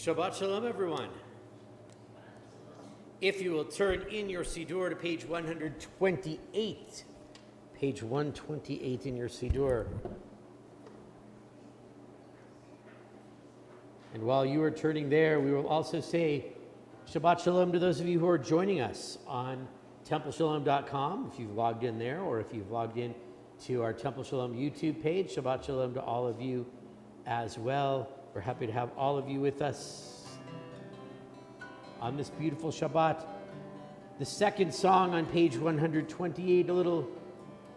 Shabbat Shalom, everyone. If you will turn in your Siddur to page 128. Page 128 in your Siddur. And while you are turning there, we will also say Shabbat Shalom to those of you who are joining us on templeshalom.com, if you've logged in there, or if you've logged in to our Temple Shalom YouTube page. Shabbat Shalom to all of you as well. We're happy to have all of you with us on this beautiful Shabbat. The second song on page 128, a little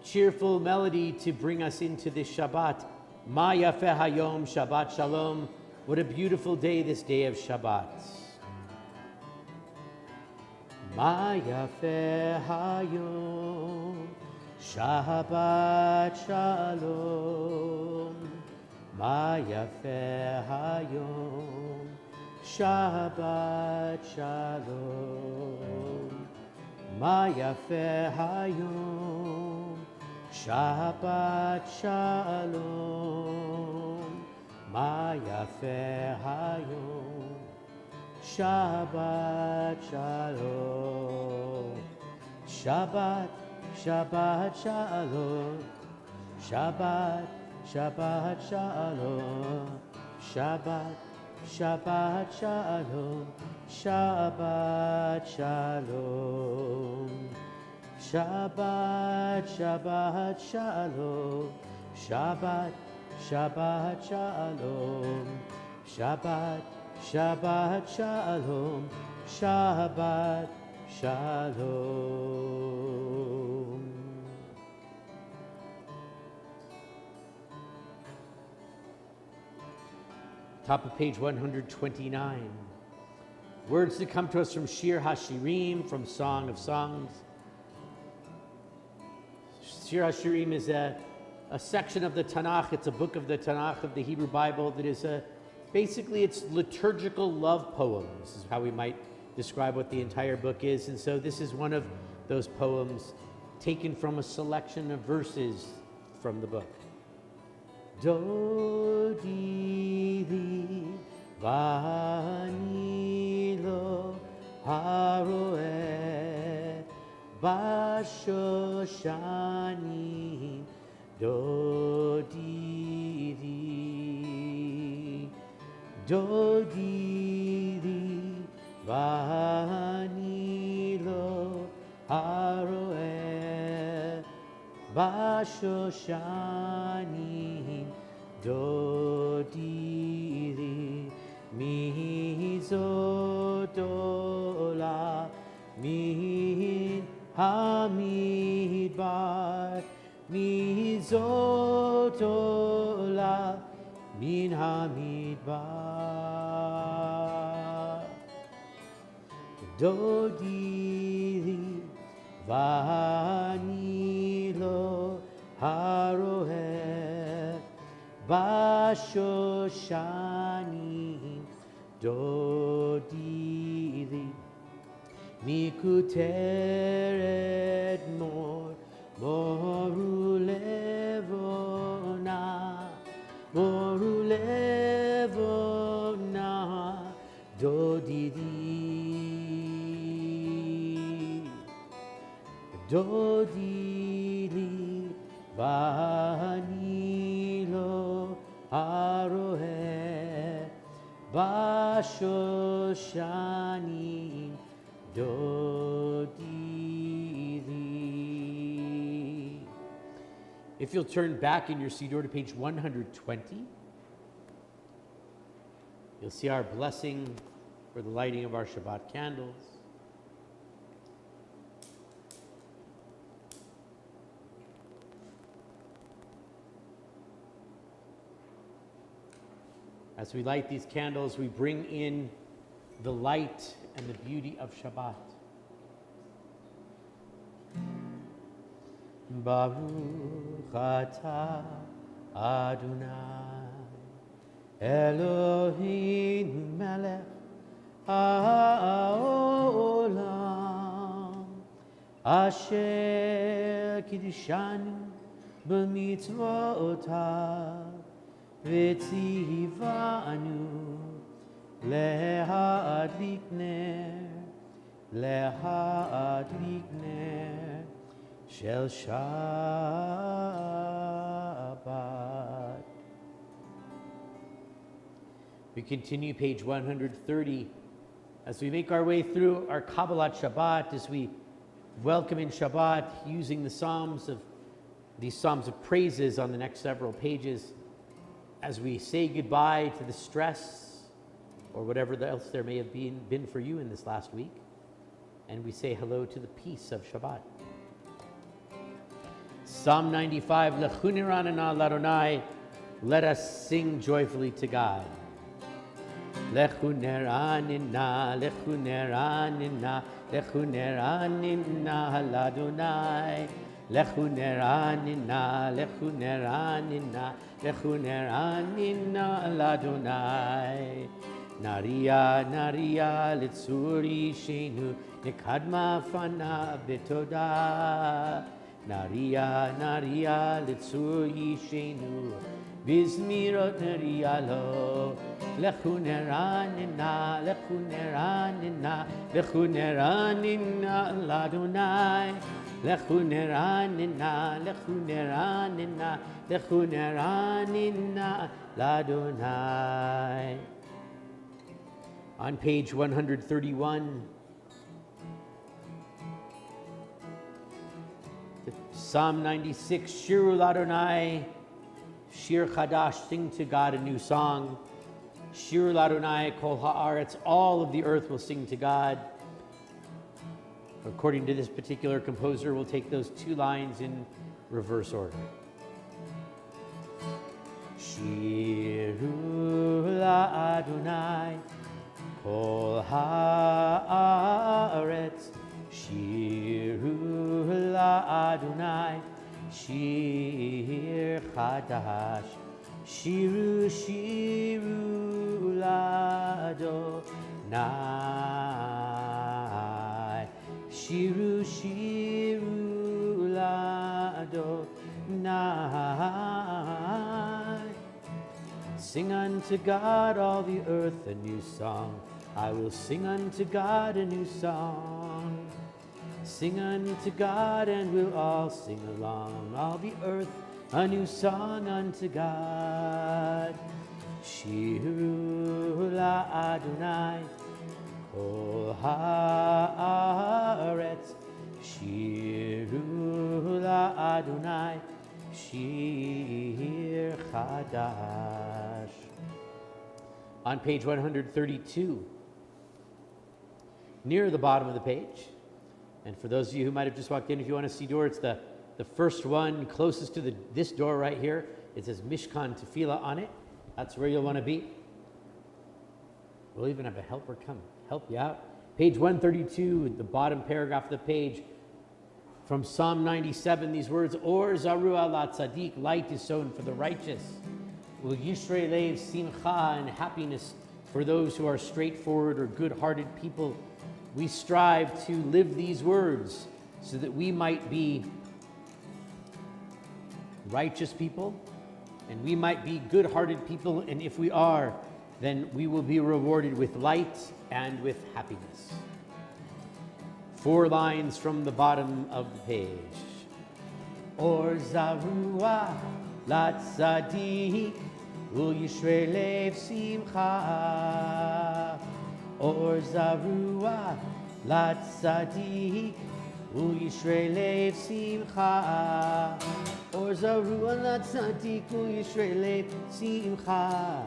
cheerful melody to bring us into this Shabbat. Ma yafeh hayom, Shabbat Shalom. What a beautiful day, this day of Shabbat. Ma yafeh hayom, Shabbat Shalom. Ma yafeh hayom, Shabbat Shalom. Ma yafeh hayom, Shabbat Shalom. Ma yafeh hayom, Shabbat Shalom. Shabbat, Shabbat Shalom. Shabbat, Shabbat Shalom. Shabbat, Shabbat Shalom. Shabbat Shalom. Shabbat, Shabbat Shalom. Shabbat, Shabbat Shalom. Shabbat, Shabbat Shalom. Shabbat Shalom. Top of page 129. Words that come to us from Shir HaShirim, from Song of Songs. Shir HaShirim is a section of the Tanakh. It's a book of the Tanakh of the Hebrew Bible that is basically it's liturgical love poems. This is how we might describe what the entire book is. And so this is one of those poems taken from a selection of verses from the book. Dodi vani lo haroeh bashoshani dodi vani lo haroeh bashoshani dodi mizodola min hamidbar mizodola min hamidbar dodi vani lo haroeh bashoshani dodi mikuteret moru levona dodi vani lo haroeh bashoshani dodi. If you'll turn back in your Siddur to page 120, you'll see our blessing for the lighting of our Shabbat candles. As we light these candles, we bring in the light and the beauty of Shabbat. Baruch atah Adonai Eloheinu melech haolam asher kiddushanu b'mitzvotav v'tzivanu להדליק נר, להדליק נר של Shabbat. We continue page 130 as we make our way through our Kabalat Shabbat, as we welcome in Shabbat using these Psalms of praises on the next several pages, as we say goodbye to the stress or whatever else there may have been for you in this last week, and we say hello to the peace of Shabbat. Psalm 95, Lechu neranena l'Adonai, let us sing joyfully to God. Lechu neranena, lechu neranena, lechu neranena l'Adonai. Lechu neranena, lechu neranena, lechu neranena l'Adonai. Naria, naria, litzuri shenu, nekadma fana betoda. Naria, naria, litzuri shenu, bizmirot naria lo. Lechu neranena, lechu neranena, lechu neranena l'Adonai. Lechu neranena, lechu neranena, lechu neranena l'Adonai. On page 131, Psalm 96, Shiru l'Adonai, Shir Chadash, sing to God a new song. Shiru l'Adonai, Kol ha'aretz, all of the earth will sing to God. According to this particular composer, we'll take those two lines in reverse order. Shiru l'Adonai, Kol ha'aretz, Shiru l'Adonai, Shir Chadash, Shiru, Shiru l'Adonai, Shiru, Shiru l'Adonai. Sing unto God, all the earth, a new song. I will sing unto God a new song. Sing unto God, and we'll all sing along. All the earth, a new song unto God. Shiru l'Adonai, Kol ha'aretz, Shiru l'Adonai, Shir Chadash. On page 132, near the bottom of the page, and for those of you who might have just walked in, if you want to see door, it's the first one closest to this door right here. It says Mishkan Tefillah on it. That's where you'll want to be. We'll even have a helper come help you out. Page 132, the bottom paragraph of the page, from Psalm 97, these words, Or Zarua la Tzaddik, light is sown for the righteous. Will Yishrei Lev simcha, and happiness for those who are straightforward or good-hearted people. We strive to live these words so that we might be righteous people and we might be good-hearted people, and if we are, then we will be rewarded with light and with happiness. 4 lines from the bottom of the page. Or Zarua la Tzaddik, Ul Yishrei Lev simcha. Or Zarua la Tzaddik, Ul Yishrei Lev simcha. Or Zarua la Tzaddik, Ul Yishrei Lev simcha.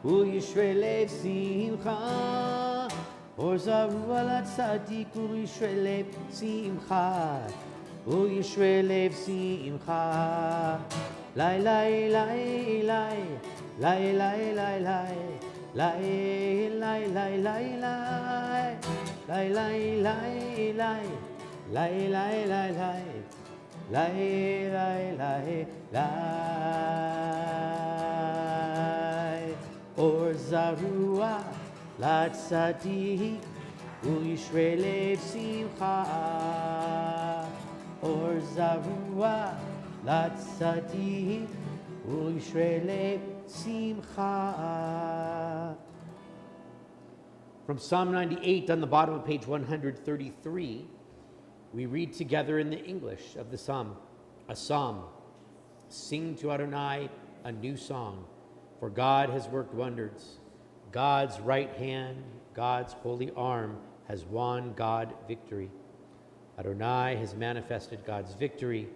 Ul Yishrei Lev simcha. Or Zarua la Tzaddik, Ul Yishrei Lev simcha. Ul Yishrei Lev simcha. Lai lai lai lai, lai lai lai lai, lai lai lai lai lai, lai lai lai lai, lai lai lai lai, lai lai lai lai. Or Zarua la Tzaddik, Ul Yishrei Lev simcha. Or Zarua la Tzaddik, Ul Yishrei Lev simcha. From Psalm 98 on the bottom of page 133, we read together in the English of the psalm, a psalm. Sing to Adonai a new song, for God has worked wonders. God's right hand, God's holy arm has won God victory. Adonai has manifested God's victory,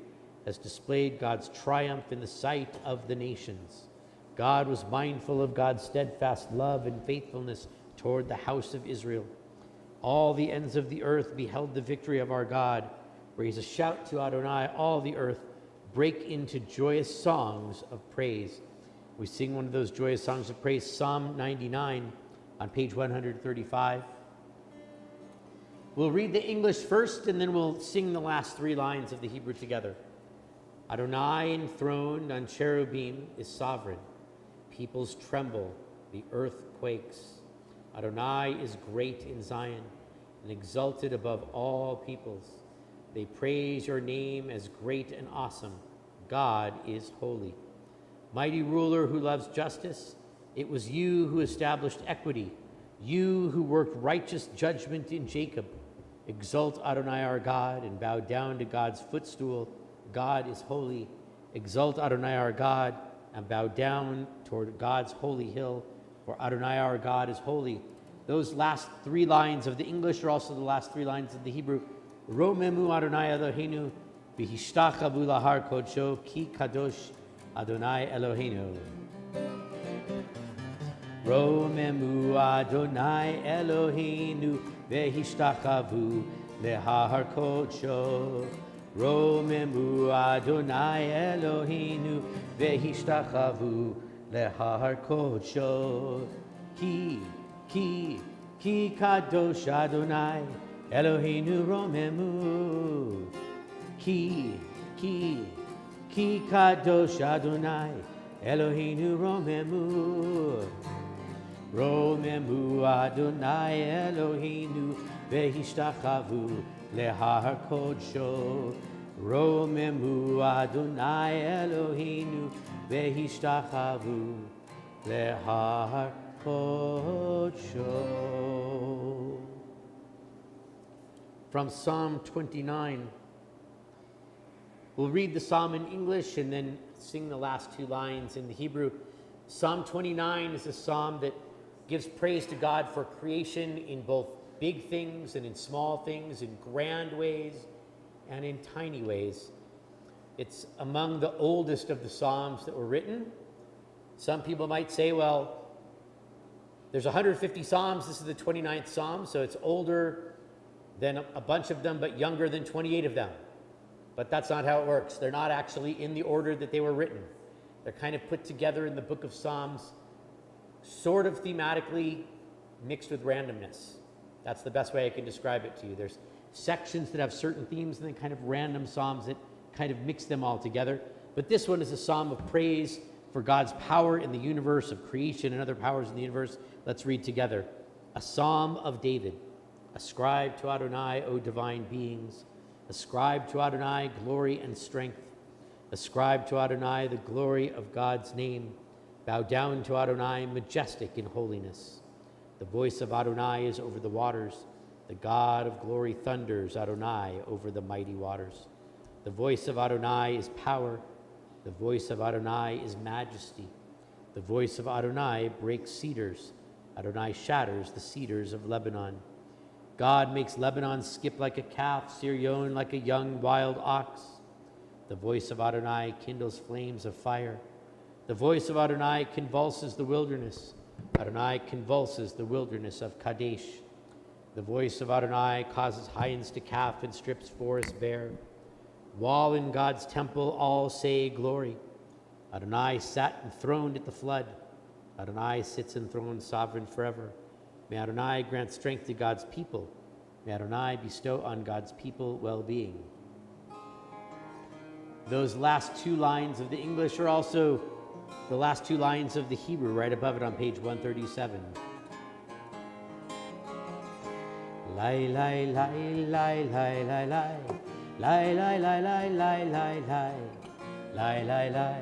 has displayed God's triumph in the sight of the nations. God was mindful of God's steadfast love and faithfulness toward the house of Israel. All the ends of the earth beheld the victory of our God. Raise a shout to Adonai, all the earth. Break into joyous songs of praise. We sing one of those joyous songs of praise, Psalm 99 on page 135. We'll read the English first, and then we'll sing the last three lines of the Hebrew together. Adonai enthroned on cherubim is sovereign. Peoples tremble, the earth quakes. Adonai is great in Zion and exalted above all peoples. They praise your name as great and awesome. God is holy. Mighty ruler who loves justice, it was you who established equity, you who worked righteous judgment in Jacob. Exalt Adonai our God and bow down to God's footstool. God is holy. Exalt Adonai our God and bow down toward God's holy hill, for Adonai our God is holy. Those last three lines of the English are also the last three lines of the Hebrew. Romemu Adonai Eloheinu v'hishtachavu lahar kodsho ki kadosh Adonai Eloheinu. Romemu Adonai Eloheinu v'hishtachavu lahar kodsho. Romemu Adonai Eloheinu v'hishtachavu lahar kodsho. Ki kadosh Adonai Eloheinu romemu. Ki kadosh Adonai Eloheinu romemu. Romemu Adonai Eloheinu v'hishtachavu lehar kodsho. Romemu Adonai Eloheinu v'hishtachavu lehar kodsho. From Psalm 29. We'll read the psalm in English and then sing the last two lines in the Hebrew. Psalm 29 is a psalm that gives praise to God for creation in both big things and in small things, in grand ways and in tiny ways. It's among the oldest of the psalms that were written. Some people might say, well, there's 150 psalms. This is the 29th psalm, so it's older than a bunch of them, but younger than 28 of them. But that's not how it works. They're not actually in the order that they were written. They're kind of put together in the book of Psalms, sort of thematically mixed with randomness. That's the best way I can describe it to you. There's sections that have certain themes and then kind of random psalms that kind of mix them all together. But this one is a psalm of praise for God's power in the universe, of creation and other powers in the universe. Let's read together. A psalm of David. Ascribe to Adonai, O divine beings. Ascribe to Adonai glory and strength. Ascribe to Adonai the glory of God's name. Bow down to Adonai, majestic in holiness. The voice of Adonai is over the waters. The God of glory thunders, Adonai, over the mighty waters. The voice of Adonai is power. The voice of Adonai is majesty. The voice of Adonai breaks cedars. Adonai shatters the cedars of Lebanon. God makes Lebanon skip like a calf, Sirion like a young wild ox. The voice of Adonai kindles flames of fire. The voice of Adonai convulses the wilderness. Adonai convulses the wilderness of Kadesh. The voice of Adonai causes hinds to calf and strips forests bare. While in God's temple all say glory. Adonai sat enthroned at the flood. Adonai sits enthroned sovereign forever. May Adonai grant strength to God's people. May Adonai bestow on God's people well-being. Those last two lines of the English are also the last two lines of the Hebrew right above it on page 137. Lai lai lai lai lai lai lai lai lai lai lai lai lai lai lai lai lai lai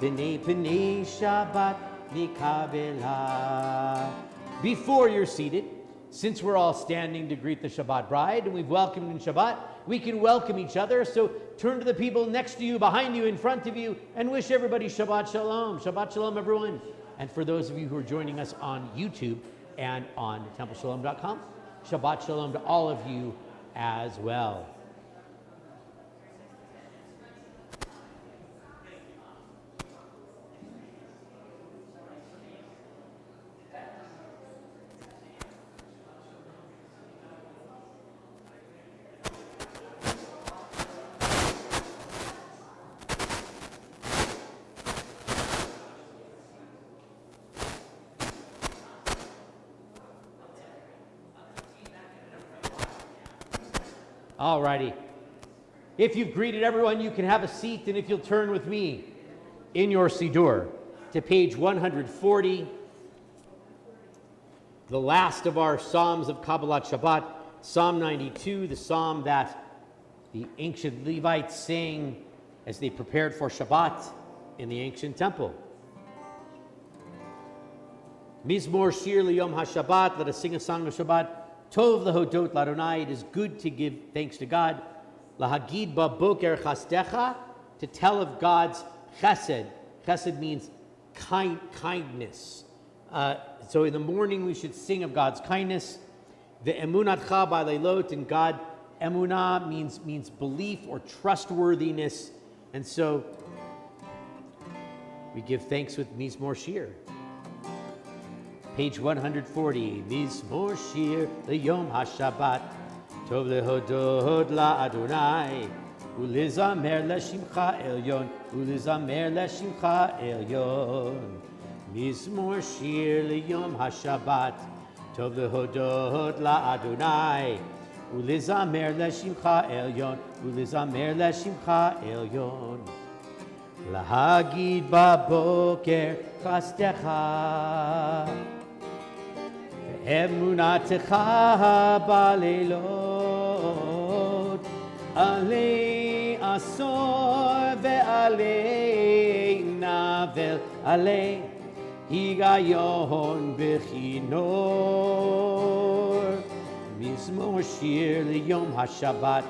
P'nei P'nei Shabbat Nikabela. Before you're seated, since we're all standing to greet the Shabbat bride and we've welcomed in Shabbat, we can welcome each other. So turn to the people next to you, behind you, in front of you, and wish everybody Shabbat Shalom. Shabbat Shalom, everyone. And for those of you who are joining us on YouTube and on templeshalom.com, Shabbat Shalom to all of you as well. Alrighty. If you've greeted everyone, you can have a seat, and if you'll turn with me in your Siddur to page 140, the last of our Psalms of Kabalat Shabbat, Psalm 92, the psalm that the ancient Levites sang as they prepared for Shabbat in the ancient temple. Mizmor Shir Liyom HaShabbat, let us sing a song of Shabbat. Tov lehodot l'Adonai, it is good to give thanks to God. Lahagid ba'boker chastecha, to tell of God's chesed. Chesed means kindness. So in the morning we should sing of God's kindness. Ve'emunatcha ba'leilot, and God, emunah means belief or trustworthiness. And so we give thanks with Mizmor Shir. Page 140, Mizmor Shir Liyom HaShabbat, Tov lehodot la'Adonai, ulizamer leshimcha elyon, ulizamer leshimcha elyon. Mizmor Shir Liyom HaShabbat, Tov lehodot la'Adonai, ulizamer leshimcha elyon, ulizamer leshimcha elyon. Lahagid ba'boker chastecha, Emunatecha ba'leilot, alei asor ve'alei navel, alei higayon b'chinor. Mizmor Shir Liyom HaShabbat,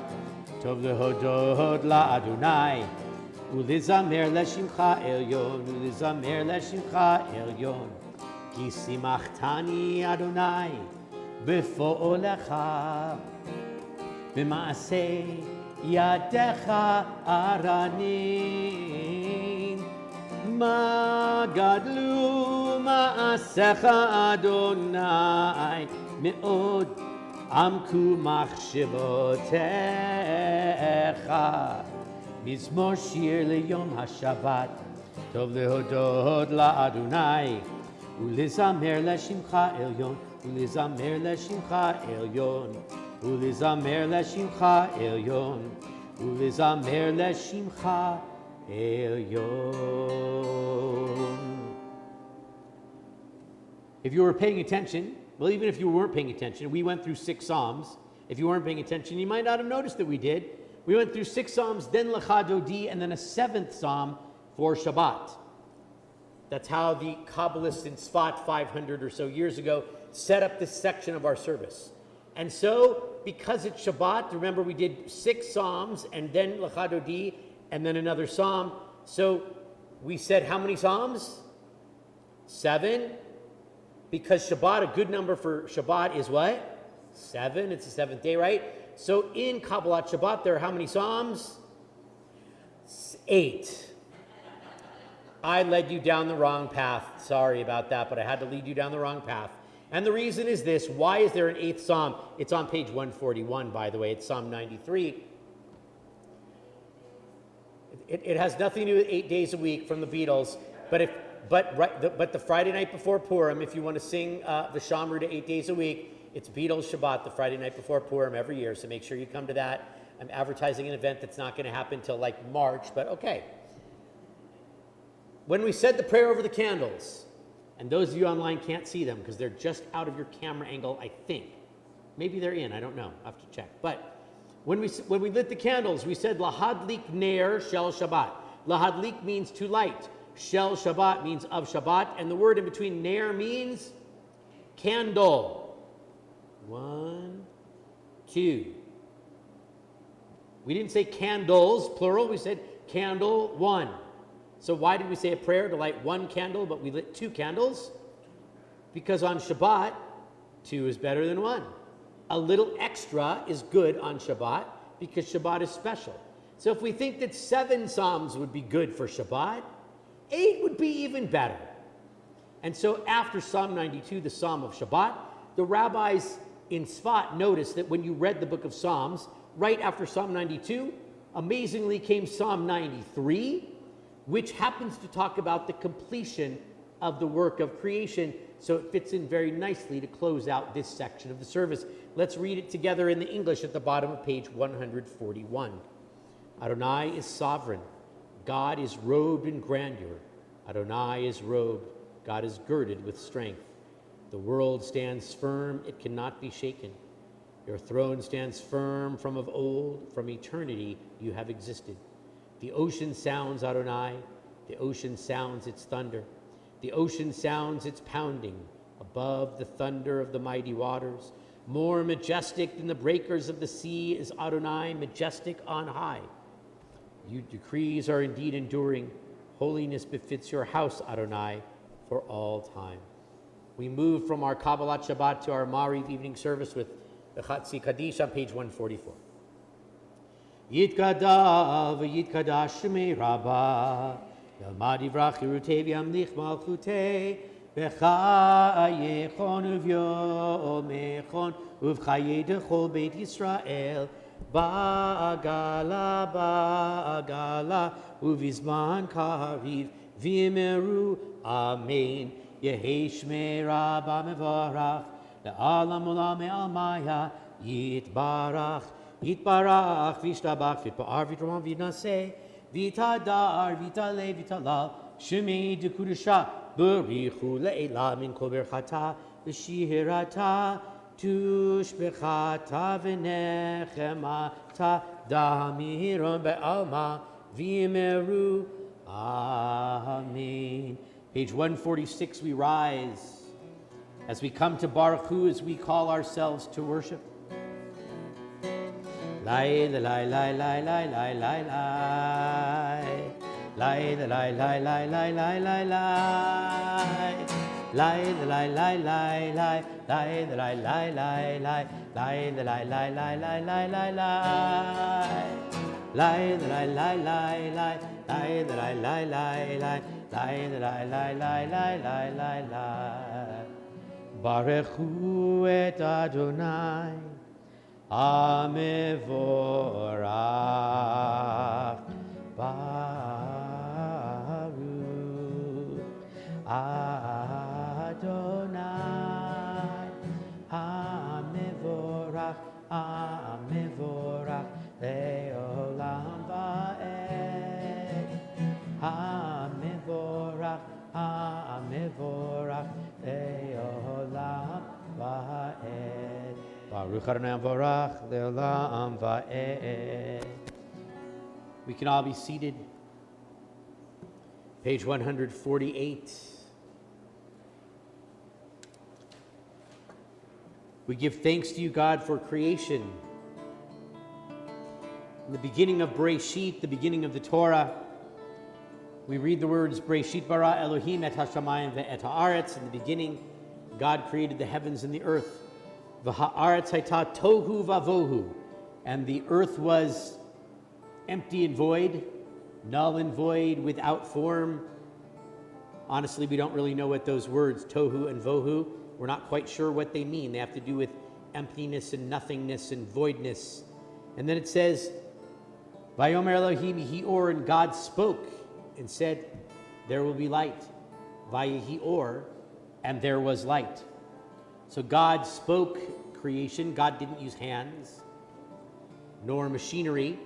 Tov lehodot la'Adonai, ulizamer leshimcha elyon, ulizamer leshimcha elyon. Ki simachtani Adonai b'fo'olecha, b'maaseh yadecha aranin. Ma gadlu ma'asecha Adonai, me'od amku machshevotecha. Mizmor Shir Liyom HaShabbat, Tov lehodot la'Adonai, ulizamer leshimcha elyon, ulizamer leshimcha elyon, ulizamer leshimcha elyon, ulizamer leshimcha elyon. If you were paying attention, well, even if you weren't paying attention, we went through 6 Psalms. If you weren't paying attention, you might not have noticed that we did. We went through 6 Psalms, then Lecha Dodi, and then a 7th Psalm for Shabbat. That's how the Kabbalists in Sfat 500 or so years ago set up this section of our service. And so, because it's Shabbat, remember we did 6 Psalms and then Lecha Dodi and then another Psalm. So we said how many Psalms? 7. Because Shabbat, a good number for Shabbat is what? 7. It's the 7th day, right? So in Kabalat Shabbat, there are how many Psalms? 8. I led you down the wrong path. Sorry about that, but I had to lead you down the wrong path. And the reason is this. Why is there an 8th Psalm? It's on page 141, by the way. It's Psalm 93. It has nothing to do with 8 days a week from the Beatles. But the Friday night before Purim, if you want to sing the Shamru to 8 days a week, it's Beatles Shabbat, the Friday night before Purim every year. So make sure you come to that. I'm advertising an event that's not going to happen till like March, but okay. When we said the prayer over the candles, and those of you online can't see them because they're just out of your camera angle, I think. Maybe they're in, I don't know. I have to check. But when we lit the candles, we said Lahadlik Ner Shel Shabbat. Lahadlik means to light. Shel Shabbat means of Shabbat, and the word in between ner means candle. 1, 2. We didn't say candles, plural, we said candle 1. So why did we say a prayer to light 1 candle, but we lit 2 candles? Because on Shabbat, 2 is better than 1. A little extra is good on Shabbat because Shabbat is special. So if we think that 7 Psalms would be good for Shabbat, 8 would be even better. And so after Psalm 92, the Psalm of Shabbat, the rabbis in Tzfat noticed that when you read the book of Psalms, right after Psalm 92, amazingly came Psalm 93, which happens to talk about the completion of the work of creation. So it fits in very nicely to close out this section of the service. Let's read it together in the English at the bottom of page 141. Adonai is sovereign. God is robed in grandeur. Adonai is robed. God is girded with strength. The world stands firm. It cannot be shaken. Your throne stands firm from of old. From eternity you have existed. The ocean sounds Adonai. The ocean sounds its thunder. The ocean sounds its pounding above the thunder of the mighty waters. More majestic than the breakers of the sea is Adonai, majestic on high. Your decrees are indeed enduring. Holiness befits your house, Adonai, for all time. We move from our Kabalat Shabbat to our Mariv evening service with the Chatzi Kaddish on page 144. Yitkadav v'yitkadash shmei Rabbah Yalmad yivrach Yerutev yamlich malchutei B'chayechon uv'yomechon uv'chayei dechol Beit Yisrael Ba'agala ba'agala uv'izman kariv v'yimeru Amen. Yehei shmei Rabbah mevarach le'alam olam me'almaya yitbarach Yitbarach, v'yishtabach, v'yitba'ar, v'yitramam, v'yitnaseh, v'yitadar, v'yitaleh, v'yitalal, shemei dekudusha, b'richu le'ela min kol berchata, v'shirata, tushbechata, v'nechemata, damiron be'alma, v'yimeru, amen. Page 146, we rise as we come to Baruch Hu, as we call ourselves to worship. Lai la lai lai lai lai lai lai lai la lai lai lai lai lai lai lai la lai lai lai lai lai la lai lai lai lai lai la lai lai lai lai lai lai lai la lai lai lai lai lai la lai lai lai lai lai la lai lai lai lai lai lai Baruch Hu et Adonai Amevorach Baruch Adonai Amevorach Amevorach Leolam Va'ed Amevorach Amevorach Leolam Va'ed Baruch Adonai Varach Le'olam Va'ed. We can all be seated. Page 148. We give thanks to you, God, for creation. In the beginning of Bereshit, the beginning of the Torah, we read the words, Bereshit bara Elohim et hashamayim ve'et ha'aretz. In the beginning, God created the heavens and the earth. V'ha'aretz hayta tohu vavohu, and the earth was empty and void, null and void, without form. Honestly, we don't really know what those words, tohu and vohu, we're not quite sure what they mean. They have to do with emptiness and nothingness and voidness. And then it says, Vayomer Elohim yehi or, and God spoke and said, there will be light. Vayehi or, and there was light. So God spoke creation. God didn't use hands, nor machinery,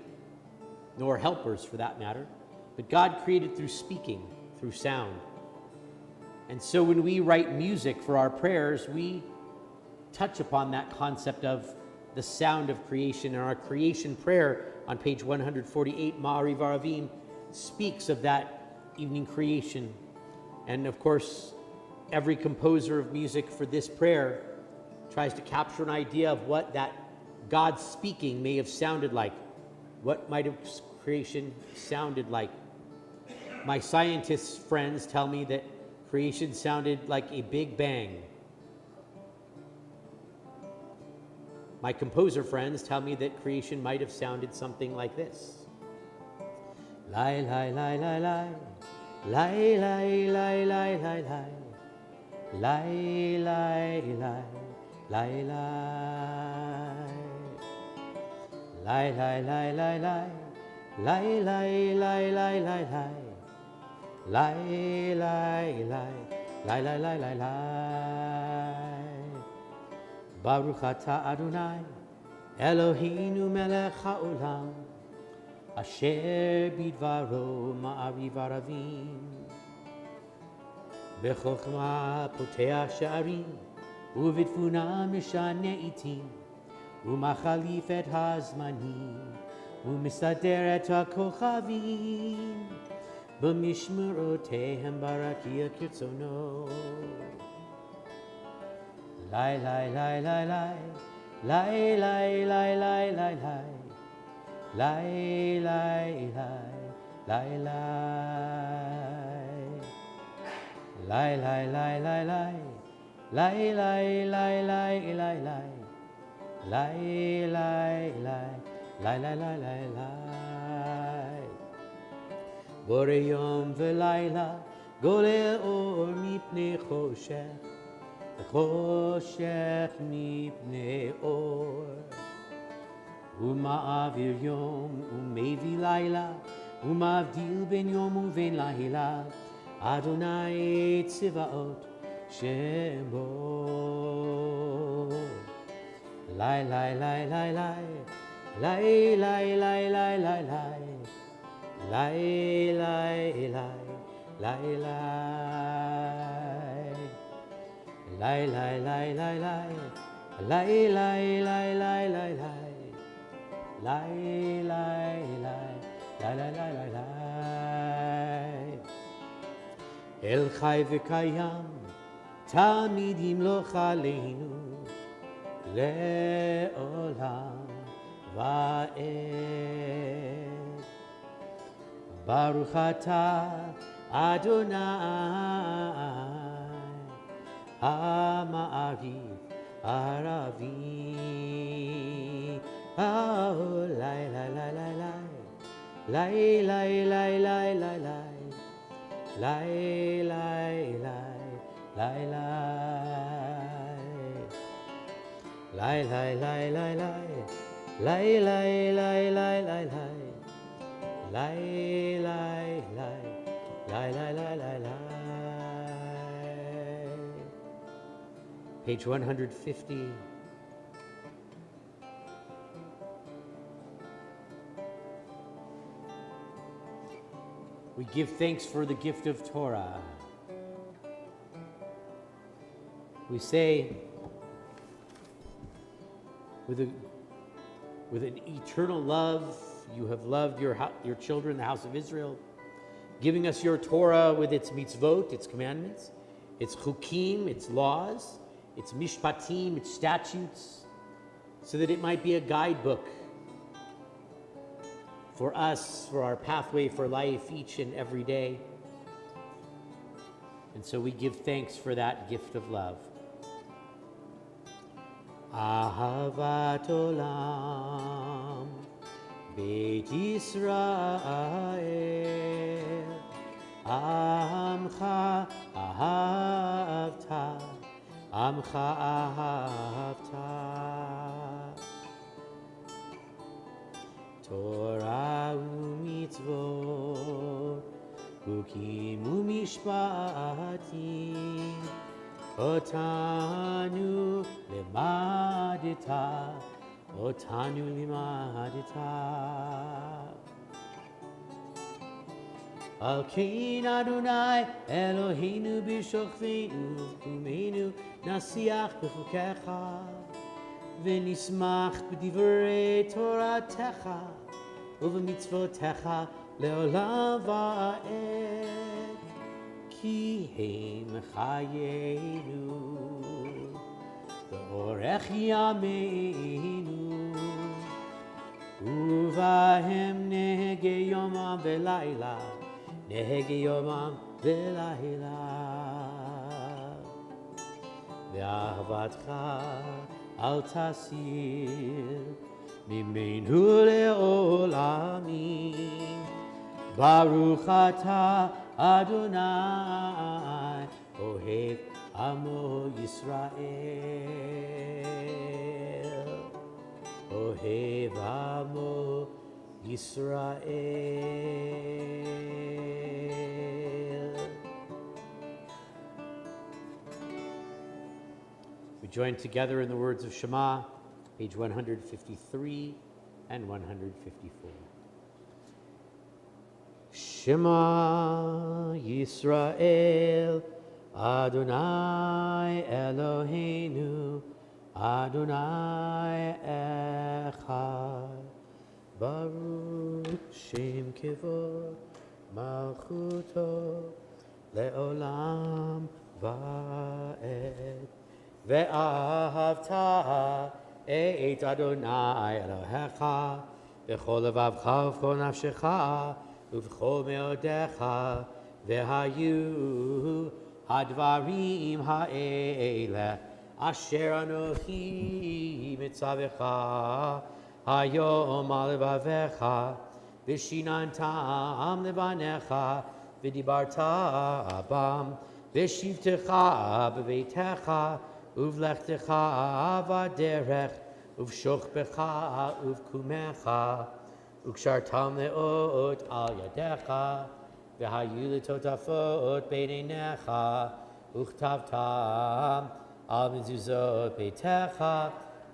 nor helpers for that matter. But God created through speaking, through sound. And so when we write music for our prayers, we touch upon that concept of the sound of creation. And our creation prayer on page 148, Ma'ariv Aravim, speaks of that evening creation. And of course, every composer of music for this prayer tries to capture an idea of what that God speaking may have sounded like. What might have creation sounded like? My scientist friends tell me that creation sounded like a big bang. My composer friends tell me that creation might have sounded something like this. Lai, lai, lai, lai, lai. Lai, lai, lai, lai, lai, lai. Lai, lai, lai, lai, lai. Lai, lai, lai, lai, lai. Lai, lai, lai, lai, lai, lai. Lai, lai, lai, lai, lai, lai, lai, lai. Baruch atah Adonai, Eloheinu melech haolam, asher bidvaro ma'ariv aravim. Bechokma poteach sha'arim, uvidfuna mishane itim, umachalif et hazmanim, umisader et hakochavim, b'mishmerotehem barakia kirtzono. Lai, lai, lai, lai, lai. Lai, lai, lai, lai, lai, lai. Lai, lai, lai, lai, lai. Lai, lai, lai, lai, lai. Lai, lai, lai, lai, lai, lai. Lai, lai, lai, lai, lai, lai, lai, lai. Bore yom v'layla goleh or mipnei choshech. חושך מפני אור ומעביר יום ומביא לילה ומבדיל בין יום ובין לילה אדוני צבאות שמו לי לי לי לי לי לי לי לי לי לי לי לי לי Lai, lai, lai, lai, lai. Lai, lai, lai, lai, lai, lai. Lai, lai, lai, lai, lai, lai, lai, lai. El chai v'kayam, tamid yimloch aleinu, le'olam va'ed. Baruch atah Adonai, Ma'ariv Aravi. Oh, lai, lai, lai, lai, lai. Lai, lai, lai, lai, lai, lai. Lai, lai, lai, lai, lai. Lai, lai, lai, lai, lai. Lai, lai, lai, lai, lai, lai. Lai, lai, lai, lai, lai, lai, lai, lai. Page 150. We give thanks for the gift of Torah. We say, with an eternal love, you have loved your children, the house of Israel, giving us your Torah with its mitzvot, its commandments, its chukim, its laws, its mishpatim, its statutes, so that it might be a guidebook for us, for our pathway for life each and every day. And so we give thanks for that gift of love. Ahavat olam, Beit Yisrael, Amcha ahavta, Amcha ahavta. Torah u'mitzvot, Chukim u'mishpatim, Otanu limadita, Otanu limadita. Al kein Adonai Eloheinu b'shokveinu v'kumeinu nasiach b'chukecha v'nismach b'divrei Toratecha uv'mitzvotecha לעולם ועד, כי הם חיינו, לאורך ימינו, ובהם נהגה יומם ולילה, נהגה יומם ולילה. ואהבתך אל תסיר ממנו לעולמים. ברוך אתה אדוני אוהב עמו ישראל, אוהב עמו ישראל. We join together in the words of Shema, page 153 and 154. Shema Yisrael, Adonai Eloheinu, Adonai Echad, Baruch Shem Kevod Malchuto Leolam Va'ed. Ve'ahavta et Adonai Elohecha v'chol levavcha v'chol nafshecha v'chol meodecha v'hayu hadvarim ha'ele asher anochi mitzavecha hayom al levavecha v'shinantam levanecha v'dibarta bam v'shivtecha b'veitecha uvlechtecha vaderech uvshochbecha uvkumecha ukshartam leot al yadecha v'hayu letotafot beinenecha uchtavtam al mezuzot beitecha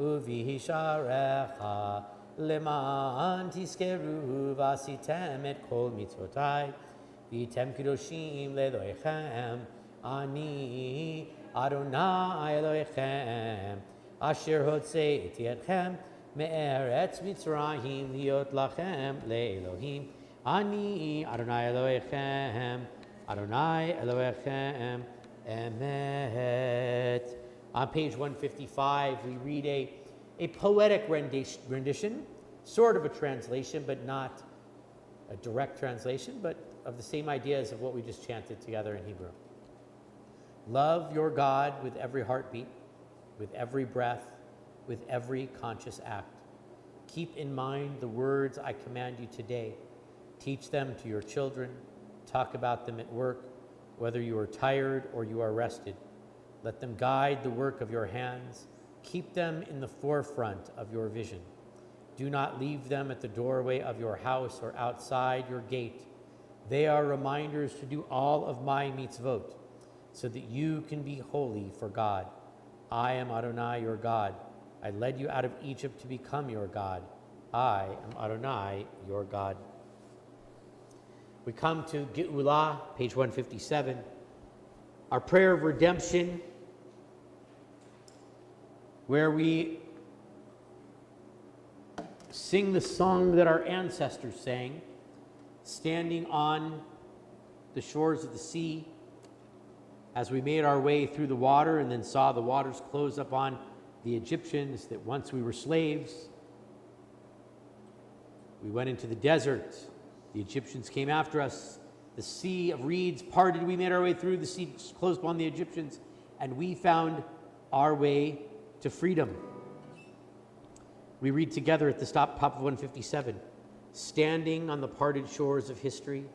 uvihisharecha leman tiskeru vasitem et kol mitzvotai v'item kedoshim leloichem ani Adonai Elohechem, Asher Hotzeiti Etchem, Me'eretz Mitzrayim, Liot Lachem, Le'Elohim, Ani Adonai Elohechem, Adonai Elohechem, Emet. On page 155, we read a poetic rendition, sort of a translation, but not a direct translation, but of the same ideas of what we just chanted together in Hebrew. Love your God with every heartbeat, with every breath, with every conscious act. Keep in mind the words I command you today. Teach them to your children. Talk about them at work, whether you are tired or you are rested. Let them guide the work of your hands. Keep them in the forefront of your vision. Do not leave them at the doorway of your house or outside your gate. They are reminders to do all of my mitzvot, so that you can be holy for God. I am Adonai, your God. I led you out of Egypt to become your God. I am Adonai, your God. We come to Geulah, page 157, our prayer of redemption, where we sing the song that our ancestors sang, standing on the shores of the sea, as we made our way through the water and then saw the waters close upon the Egyptians, that once we were slaves. We went into the desert. The Egyptians came after us. The sea of reeds parted. We made our way through. The sea closed upon the Egyptians, and we found our way to freedom. We read together at the top of 157, standing on the parted shores of history,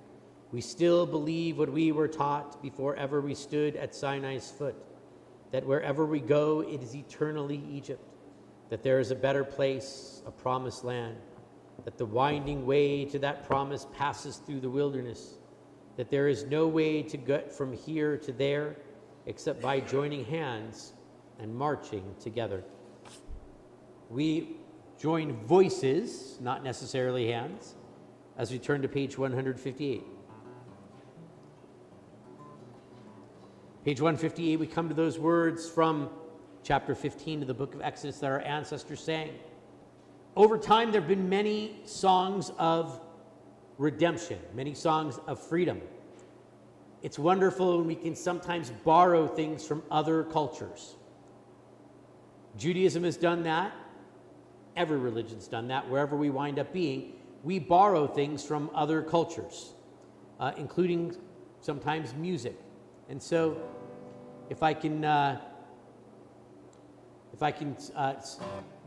we still believe what we were taught before ever we stood at Sinai's foot, that wherever we go, it is eternally Egypt, that there is a better place, a promised land, that the winding way to that promise passes through the wilderness, that there is no way to get from here to there except by joining hands and marching together. We join voices, not necessarily hands, as we turn to page 158. Page 158, we come to those words from chapter 15 of the book of Exodus that our ancestors sang. Over time, there have been many songs of redemption, many songs of freedom. It's wonderful when we can sometimes borrow things from other cultures. Judaism has done that. Every religion's done that. Wherever we wind up being, we borrow things from other cultures, including sometimes music. And so if I can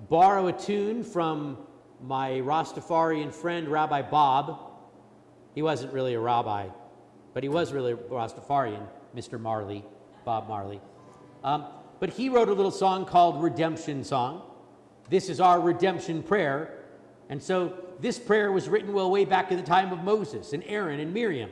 borrow a tune from my Rastafarian friend, Rabbi Bob. He wasn't really a rabbi, but he was really Rastafarian, Mr. Marley, Bob Marley. But he wrote a little song called Redemption Song. This is our redemption prayer. And so this prayer was written way back in the time of Moses and Aaron and Miriam.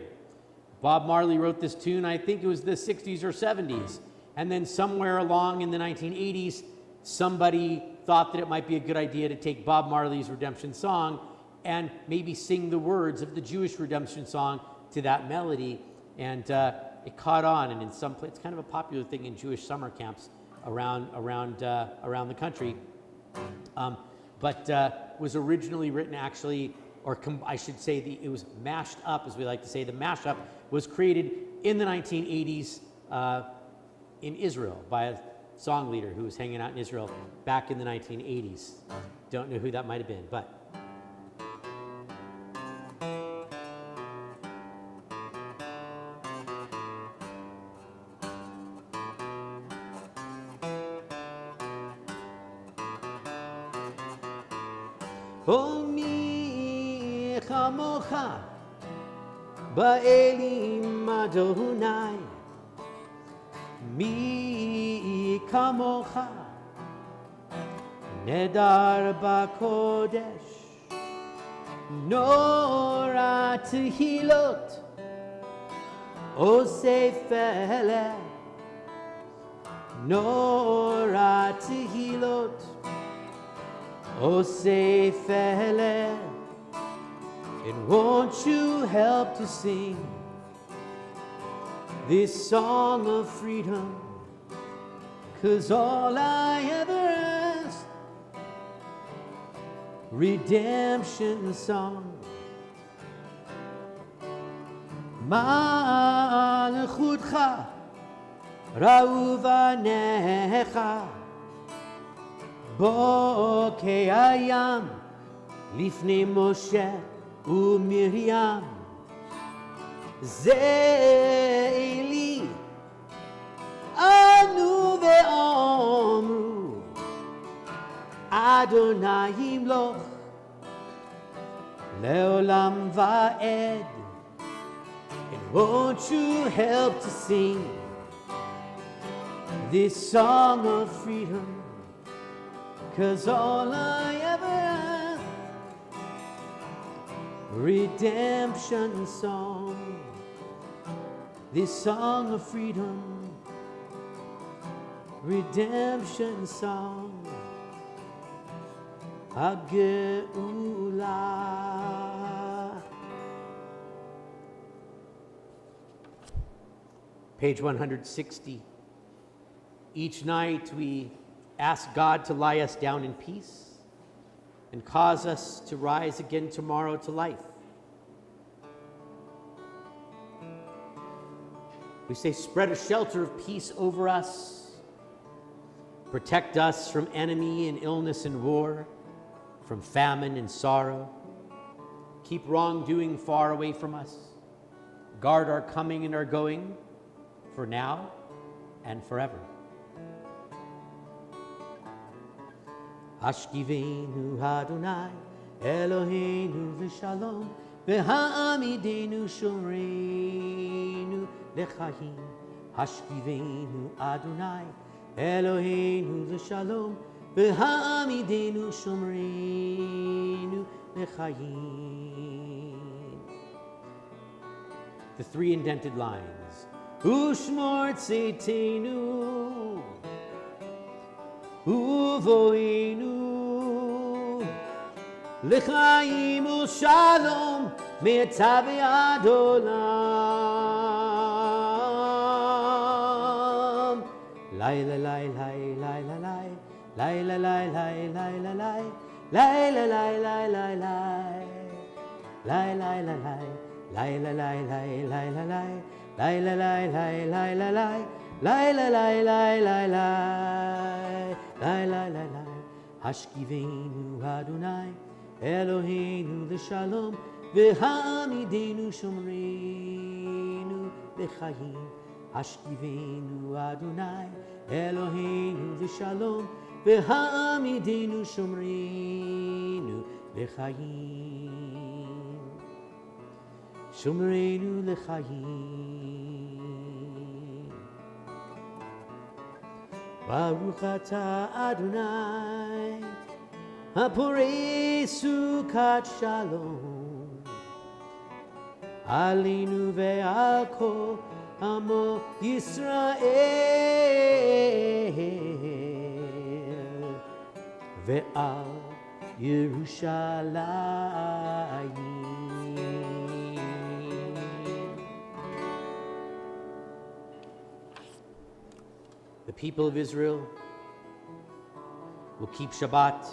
Bob Marley wrote this tune, I think it was the 60s or 70s. And then somewhere along in the 1980s, somebody thought that it might be a good idea to take Bob Marley's redemption song and maybe sing the words of the Jewish redemption song to that melody. And it caught on, and in some places, it's kind of a popular thing in Jewish summer camps around the country. But was originally written actually, or I should say it was mashed up, as we like to say. The mashup was created in the 1980s in Israel by a song leader who was hanging out in Israel back in the 1980s. Don't know who that might have been, but. Oh, mi chamocha ba'elim Adonai, mi kamocha nedar ba'kodesh, nora tehilot oseh feleh, nora tehilot oseh feleh. And won't you help to sing this song of freedom? 'Cause all I ever ask, redemption song. Malchutcha ra'u vanecha bo ke'ayam lifnei Moshe u'Miriam ze'eli anu ve'omru Adonai yimloch le'olam va'ed. And won't you help to sing this song of freedom? 'Cause all I ever ask, redemption song, this song of freedom, redemption song, Hageulah. Page 160. Each night we ask God to lie us down in peace and cause us to rise again tomorrow to life. We say, spread a shelter of peace over us. Protect us from enemy and illness and war, from famine and sorrow. Keep wrongdoing far away from us. Guard our coming and our going, for now and forever. Hashkivenu Adonai Eloheinu v'shalom v'ha'amidenu shomreinu lechayim. Hashkivenu Adonai Eloheinu v'shalom v'ha'amidenu shomreinu lechayim. The three indented lines. Ushmor tzeitenu uvoinu l'chaim u'shalom me'etave adolam. Lai la lai lai lai la lai lai la lai lai lai la lai lai la lai lai lai lai lai lai la lai, lai la lai lai lai la lai, lai la lai lai lai la lai, lai la lai lai lai lai, lai lai lai lai. Hashkivenu Adonai, Eloheinu l'shalom, v'ha'amidenu shomreinu l'chayim. Hashkivenu Adonai, Eloheinu l'shalom, v'ha'amidenu shomreinu l'chayim. Shomreinu l'chayim. Baruch atah Adonai, haporei sukat shalom, aleinu ve'al kol amo Yisrael, ve'al Yerushalayim. The people of Israel will keep Shabbat.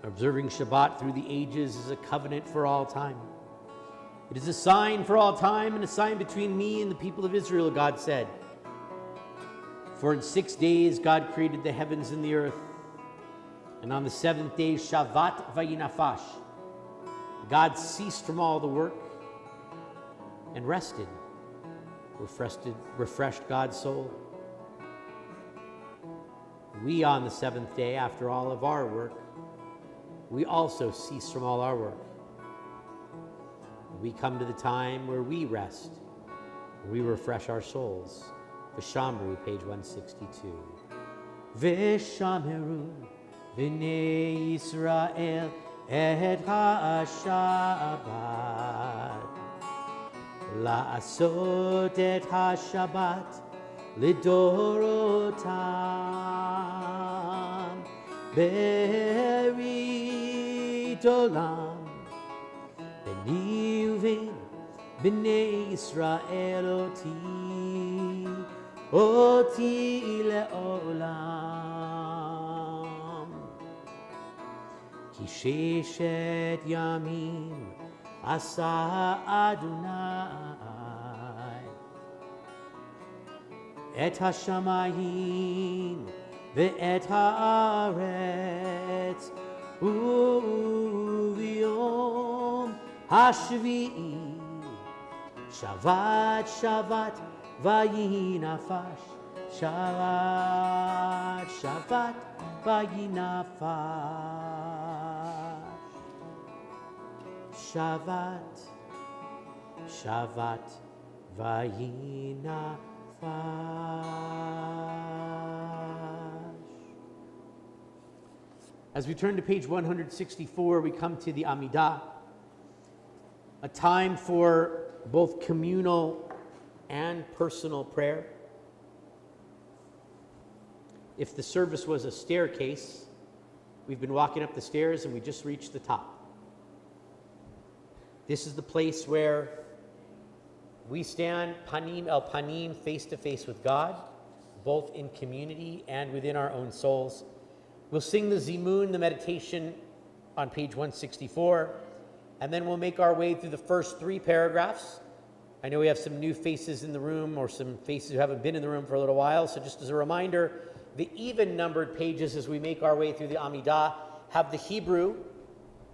Observing Shabbat through the ages is a covenant for all time. It is a sign for all time and a sign between me and the people of Israel, God said. For in 6 days God created the heavens and the earth, and on the seventh day, Shabbat vayinafash, God ceased from all the work and rested, refreshed God's soul. We, on the seventh day, after all of our work, we also cease from all our work. We come to the time where we rest, we refresh our souls. V'shamru, page 162. V'shameru v'nei Yisrael et ha-Shabbat, la'asot et ha-Shabbat lidorotam, berit olam, b'ni uven b'nei Yisrael oti le'olam. Ki sheshet yamim asa Adonai et hashamayim ve'et haaretz u'v'yom hashvi'i Shabbat Shabbat vayinafash, Shabbat Shabbat vayinafash, Shabbat Shabbat vayinafash. As we turn to page 164, we come to the Amidah, a time for both communal and personal prayer. If the service was a staircase, we've been walking up the stairs and we just reached the top. This is the place where we stand panim el panim, face to face with God, both in community and within our own souls. We'll sing the Zimun, the meditation, on page 164, and then we'll make our way through the first 3 paragraphs. I know we have some new faces in the room, or some faces who haven't been in the room for a little while, so just as a reminder, the even-numbered pages as we make our way through the Amidah have the Hebrew,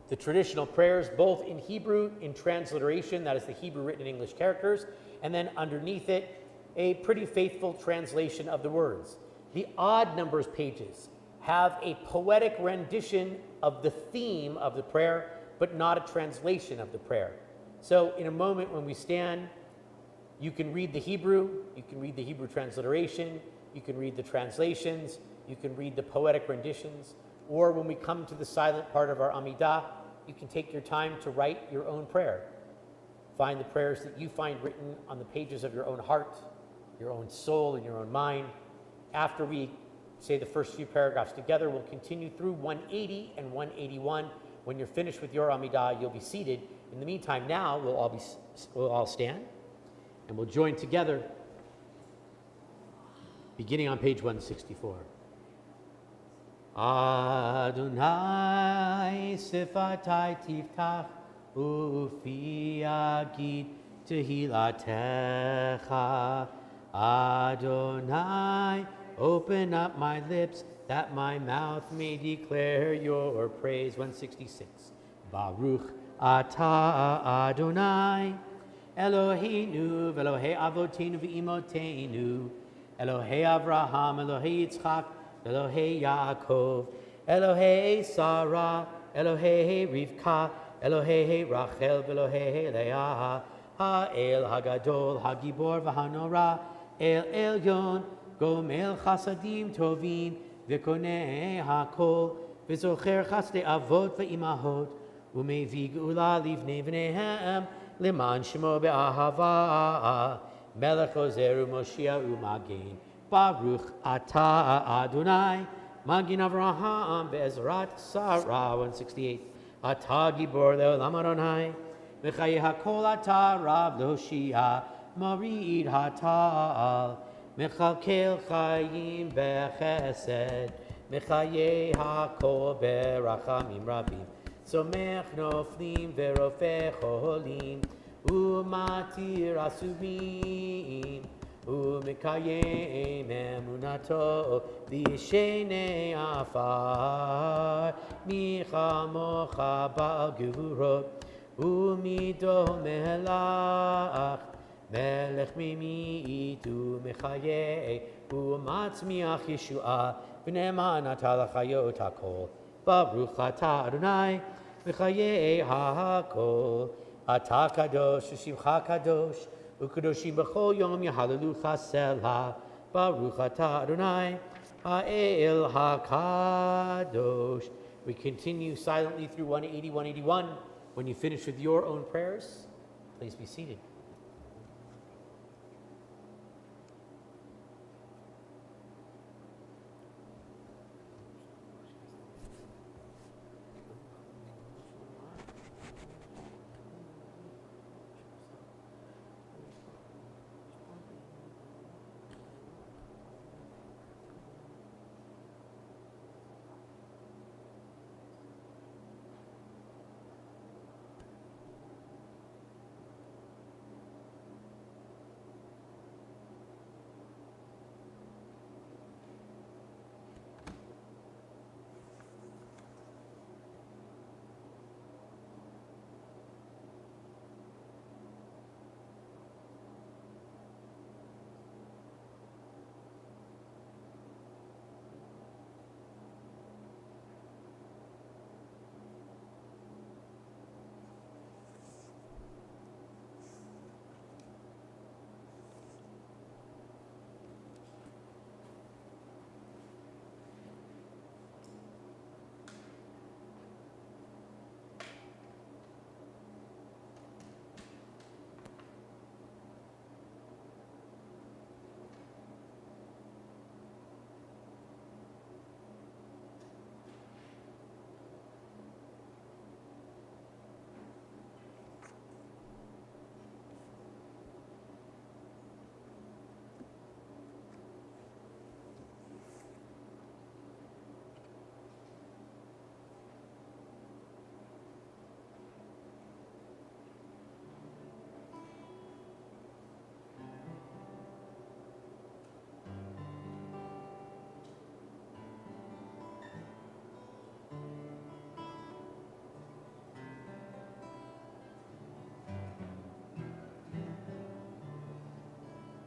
the traditional prayers, both in Hebrew in transliteration, that is the Hebrew written in English characters, and then underneath it, a pretty faithful translation of the words. The odd numbers pages have a poetic rendition of the theme of the prayer, but not a translation of the prayer. So in a moment when we stand, you can read the Hebrew, you can read the Hebrew transliteration, you can read the translations, you can read the poetic renditions, or when we come to the silent part of our Amidah, you can take your time to write your own prayer. Find the prayers that you find written on the pages of your own heart, your own soul, and your own mind. After we say the first few paragraphs together, we'll continue through 180 and 181. When you're finished with your Amidah, you'll be seated. In the meantime, now we'll all stand, and we'll join together, beginning on page 164. Adonai sifatai tiftach ufi yagid tehilatecha. Adonai, open up my lips, that my mouth may declare your praise. 166. Baruch atah Adonai, Eloheinu, Elohei avotenu v'imotenu, Elohei Avraham, Elohei Yitzchak, Elohei Yaakov, Elohei Sarah, Elohei Rivka, Elohei Rachel, Elohei Leah, Ha'el Hagadol, Hagibor v'hanora, El Elyon, Gomel Chasadim Tovim, V'konei HaKol, V'zocher Chasdei Avot v'imahot, Umevi Geula Livnei V'neihem, Liman Shemo Be'ahava, Melech Ozer U'Moshiach U'Magen, Baruch Atah Adonai, Magin Avraham Be'ezrat Sarah. 168. Atah Gibor Le'olam Adonai, Mechaye HaKol Atah Rav L'Hoshia, Marid Hatal, Mechalkel Chayim Bechesed, Mechaye HaKol Berachamim Rabim, Somech Noflim Verofeh Cholim, Umatir Asurim, Umekayem Emunato, V'Yishenei Afar, Michamocha Ba'al Gevurot, Umido Melach, Melech Mimit Umechaye, Umatzmiach Yeshua, V'ne'eman Atah L'chayot HaKol, Baruch Atah Adonai, V'chayei HaKol, Atah Kadosh, V'shimcha Kadosh, U'kadoshim b'chol yom Yahalelucha Selah, Baruch Atah Adonai, Ha'el HaKadosh. We continue silently through 180, 181. When you finish with your own prayers, please be seated.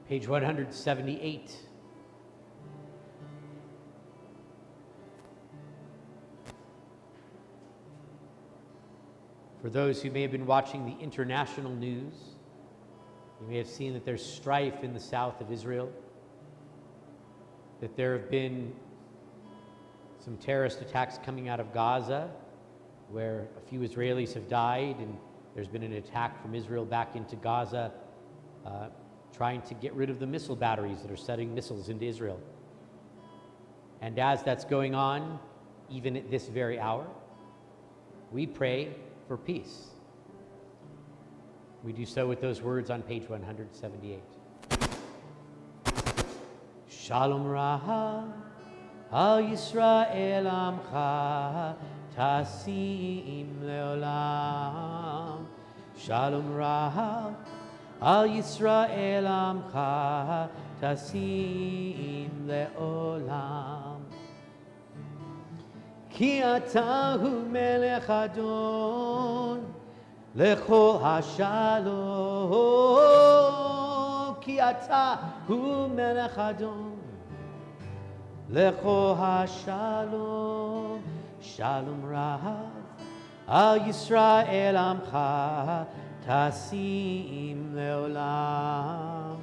Page 178. For those who may have been watching the international news, you may have seen that there's strife in the south of Israel, that there have been some terrorist attacks coming out of Gaza, where a few Israelis have died, and there's been an attack from Israel back into Gaza, trying to get rid of the missile batteries that are setting missiles into Israel. And as that's going on, even at this very hour, we pray for peace. We do so with those words on page 178. Shalom Raha, Al Yisrael Amcha, tasim leolam. Shalom Rav al Yisrael amcha tasim leolam. Ki ata hu melech adon lechol hashalom. Ki ata hu melech adon lechol hashalom. Shalom Rav al Yisrael amcha tasim leolam.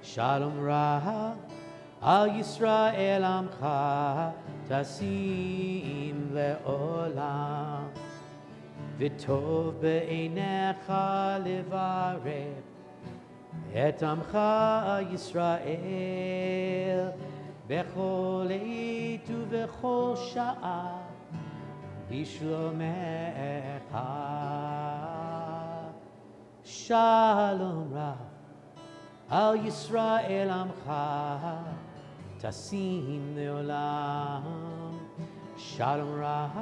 Shalom Rav al Yisrael amcha tasim leolam. V'tov be'einecha levarech et amcha Yisrael bechol eit uvechol sha'a bishlomecha. Shalom Rav al Yisrael amcha tasim leolam. Shalom Rav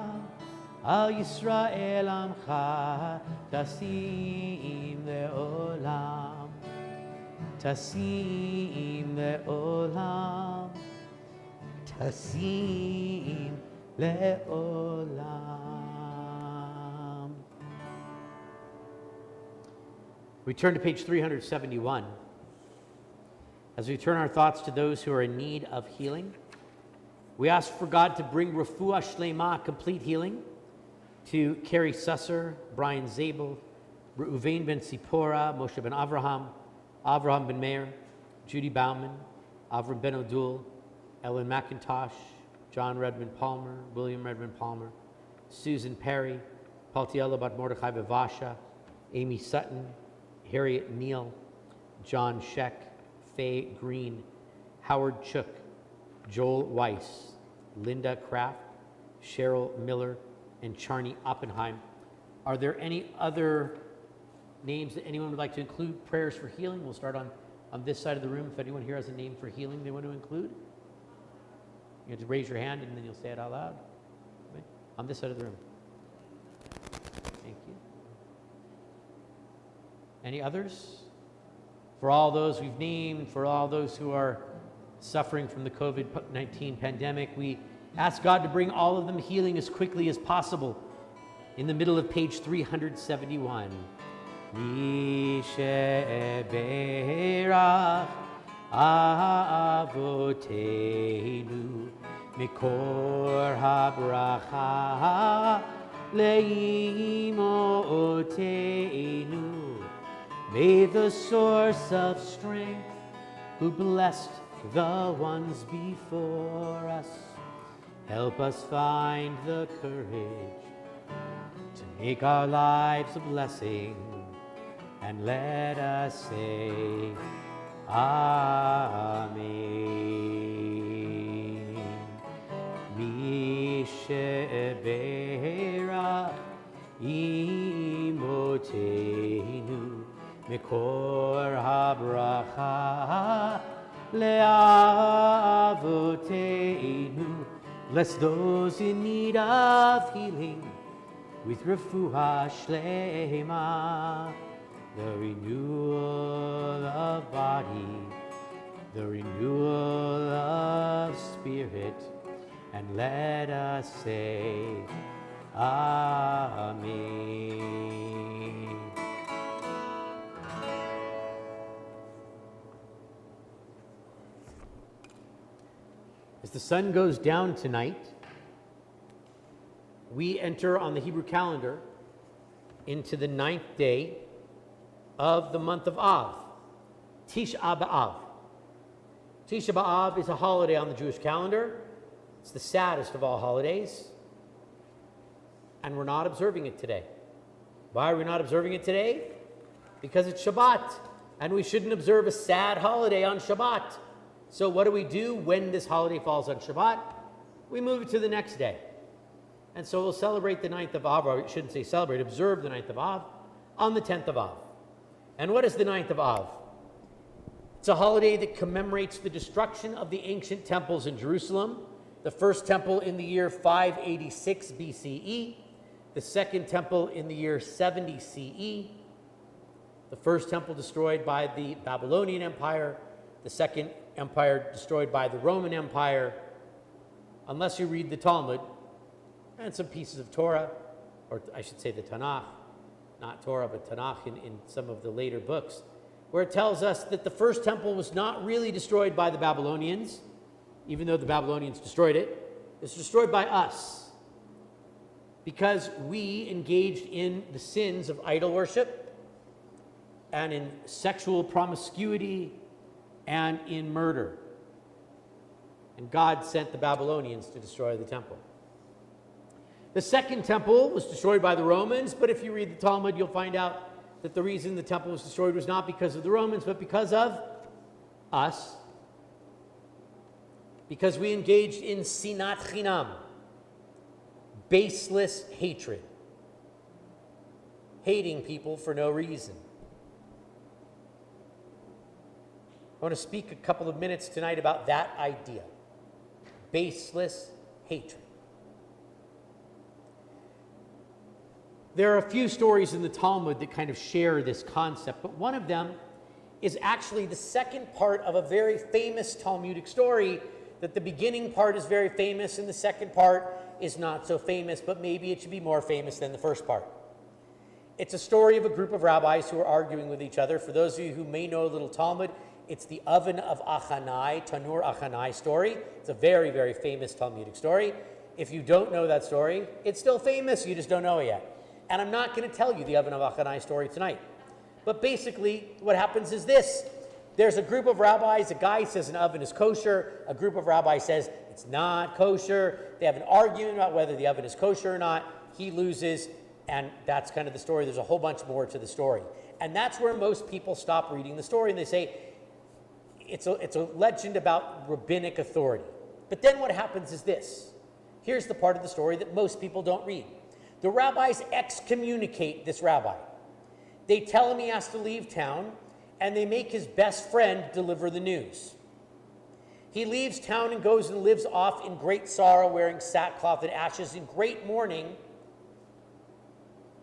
al Yisrael amcha tasim leolam. Tasim leolam. Tasim leolam. We turn to page 371 as we turn our thoughts to those who are in need of healing. We ask for God to bring refuah shlema, complete healing, to Carrie Susser, Brian Zabel, Reuven ben Sipora, Moshe ben Avraham, Avraham ben Meir, Judy Bauman, Avram ben Odul, Ellen McIntosh, John Redmond Palmer, William Redmond Palmer, Susan Perry, Paltiela bat Mordechai Bavasha, Amy Sutton, Harriet Neal, John Sheck, Faye Green, Howard Chook, Joel Weiss, Linda Kraft, Cheryl Miller, and Charney Oppenheim. Are there any other names that anyone would like to include? Prayers for healing. We'll start on this side of the room. If anyone here has a name for healing they want to include, you have to raise your hand and then you'll say it out loud. Right? On this side of the room. Thank you. Any others? For all those we've named, for all those who are suffering from the COVID-19 pandemic, we ask God to bring all of them healing as quickly as possible. In the middle of page 371. Misheberach Avoteinu Mikor habracha Leimoteinu. May the source of strength, who blessed the ones before us, help us find the courage to make our lives a blessing, and let us say Amen. Misheberach Imoteinu Mikor habracha le'avoteinu. Bless those in need of healing with refuah shlema, the renewal of body, the renewal of spirit, and let us say Amen. As the sun goes down tonight, we enter on the Hebrew calendar into the 9th day of the month of Av, Tisha B'Av. Tisha B'Av is a holiday on the Jewish calendar. It's the saddest of all holidays, and we're not observing it today. Why are we not observing it today? Because it's Shabbat, and we shouldn't observe a sad holiday on Shabbat. So what do we do when this holiday falls on Shabbat? We move it to the next day. And so we'll celebrate the 9th of Av, or I shouldn't say celebrate, observe the 9th of Av on the 10th of Av. And what is the 9th of Av? It's a holiday that commemorates the destruction of the ancient temples in Jerusalem, The first temple in the year 586 BCE, the second temple in the year 70 CE, the first temple destroyed by the Babylonian Empire, the second empire destroyed by the Roman Empire, unless you read the Talmud and some pieces of Torah, or I should say the Tanakh, not Torah, but Tanakh in some of the later books, where it tells us that the first temple was not really destroyed by the Babylonians, even though the Babylonians destroyed it. It was destroyed by us because we engaged in the sins of idol worship and in sexual promiscuity and in murder. And God sent the Babylonians to destroy the temple. The second temple was destroyed by the Romans, but if you read the Talmud, you'll find out that the reason the temple was destroyed was not because of the Romans, but because of us. Because we engaged in sinat chinam, baseless hatred, hating people for no reason. I want to speak a couple of minutes tonight about that idea, baseless hatred. There are a few stories in the Talmud that kind of share this concept, but one of them is actually the second part of a very famous Talmudic story, that the beginning part is very famous and the second part is not so famous, but maybe it should be more famous than the first part. It's a story of a group of rabbis who are arguing with each other. For those of you who may know a little Talmud, it's the oven of Achanai, Tanur Achanai story. It's a very, very famous Talmudic story. If you don't know that story, it's still famous, you just don't know it yet. And I'm not going to tell you the oven of Achanai story tonight. But basically, what happens is this. There's a group of rabbis, a guy says an oven is kosher, a group of rabbis says it's not kosher. They have an argument about whether the oven is kosher or not. He loses, and that's kind of the story. There's a whole bunch more to the story. And that's where most people stop reading the story, and they say, it's a legend about rabbinic authority. But then what happens is this. Here's the part of the story that most people don't read. The rabbis excommunicate this rabbi. They tell him he has to leave town, and they make his best friend deliver the news. He leaves town and goes and lives off in great sorrow, wearing sackcloth and ashes in great mourning,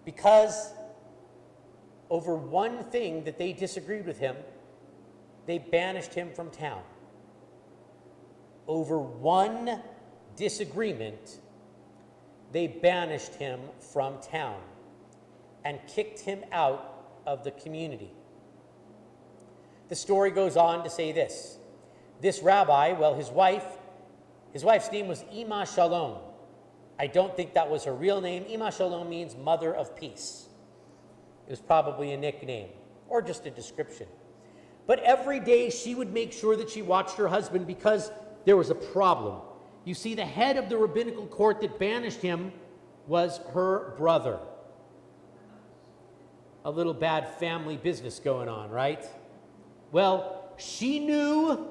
because over one thing that they disagreed with him, they banished him from town. Over one disagreement, they banished him from town and kicked him out of the community. The story goes on to say this. This rabbi, well, his wife's name was Ima Shalom. I don't think that was her real name. Ima Shalom means mother of peace. It was probably a nickname or just a description. But every day she would make sure that she watched her husband because there was a problem. You see, the head of the rabbinical court that banished him was her brother. A little bad family business going on, right? Well, she knew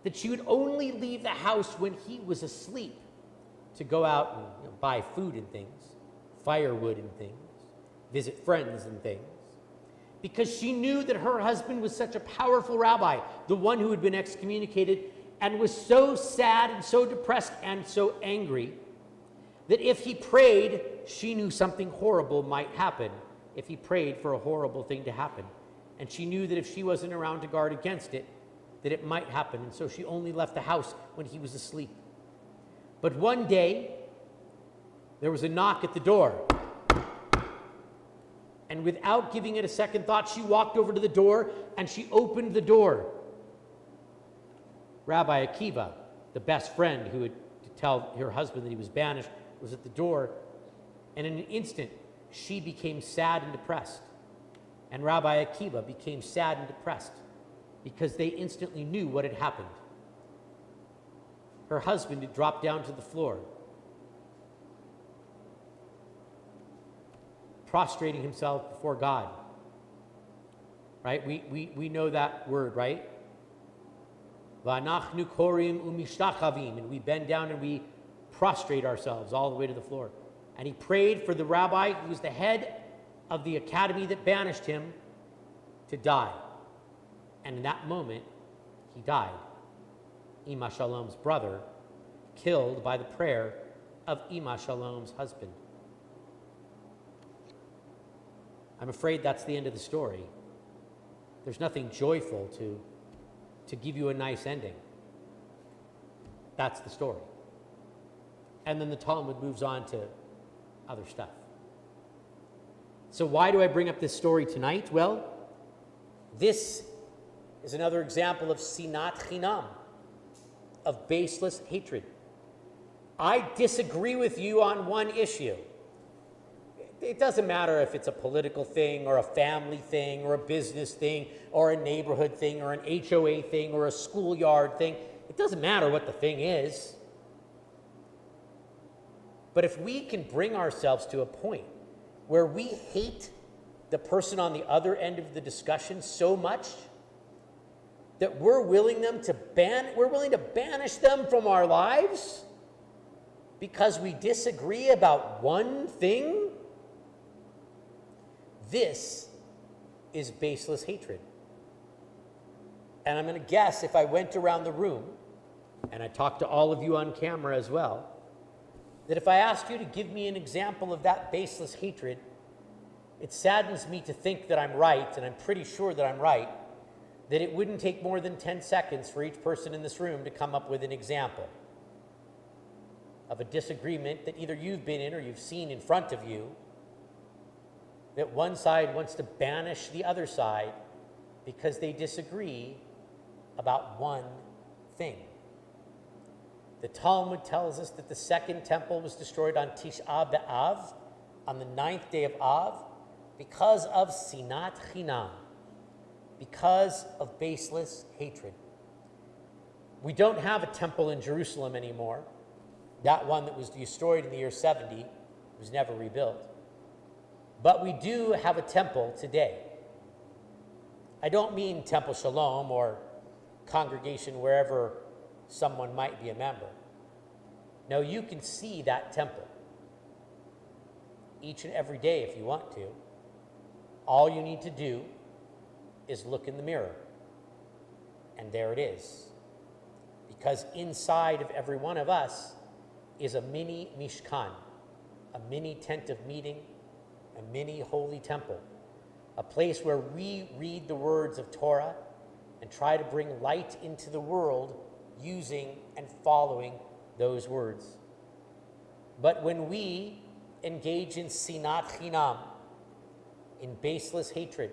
that she would only leave the house when he was asleep to go out and buy food and things, firewood and things, visit friends and things, because she knew that her husband was such a powerful rabbi, the one who had been excommunicated, and was so sad and so depressed and so angry that if he prayed, she knew something horrible might happen if he prayed for a horrible thing to happen. And she knew that if she wasn't around to guard against it, that it might happen. And so she only left the house when he was asleep. But one day, there was a knock at the door. And without giving it a second thought, she walked over to the door and she opened the door. Rabbi Akiva, the best friend who would tell her husband that he was banished, was at the door. And in an instant, she became sad and depressed. And Rabbi Akiva became sad and depressed because they instantly knew what had happened. Her husband had dropped down to the floor, prostrating himself before God. Right? We know that word, right? V'anachnu korim umishtachavim, and we bend down and we prostrate ourselves all the way to the floor. And he prayed for the rabbi who was the head of the academy that banished him to die. And in that moment, he died. Ima Shalom's brother killed by the prayer of Ima Shalom's husband. I'm afraid that's the end of the story. There's nothing joyful to give you a nice ending. That's the story. And then the Talmud moves on to other stuff. So why do I bring up this story tonight? Well, this is another example of sinat chinam, of baseless hatred. I disagree with you on one issue. It doesn't matter if it's a political thing or a family thing or a business thing or a neighborhood thing or an HOA thing or a schoolyard thing. It doesn't matter what the thing is. But if we can bring ourselves to a point where we hate the person on the other end of the discussion so much that we're willing to banish them from our lives because we disagree about one thing, this is baseless hatred. And I'm going to guess if I went around the room, and I talked to all of you on camera as well, that if I asked you to give me an example of that baseless hatred, it saddens me to think that I'm right, and I'm pretty sure that I'm right, that it wouldn't take more than 10 seconds for each person in this room to come up with an example of a disagreement that either you've been in or you've seen in front of you, that one side wants to banish the other side because they disagree about one thing. The Talmud tells us that the second temple was destroyed on Tisha B'Av, on the 9th day of Av, because of sinat chinam, because of baseless hatred. We don't have a temple in Jerusalem anymore. That one that was destroyed in the year 70 was never rebuilt. But we do have a temple today. I don't mean Temple Shalom or congregation wherever someone might be a member. No, you can see that temple each and every day if you want to. All you need to do is look in the mirror, and there it is. Because inside of every one of us is a mini mishkan, a mini tent of meeting, a mini holy temple, a place where we read the words of Torah and try to bring light into the world using and following those words. But when we engage in sinat chinam, in baseless hatred,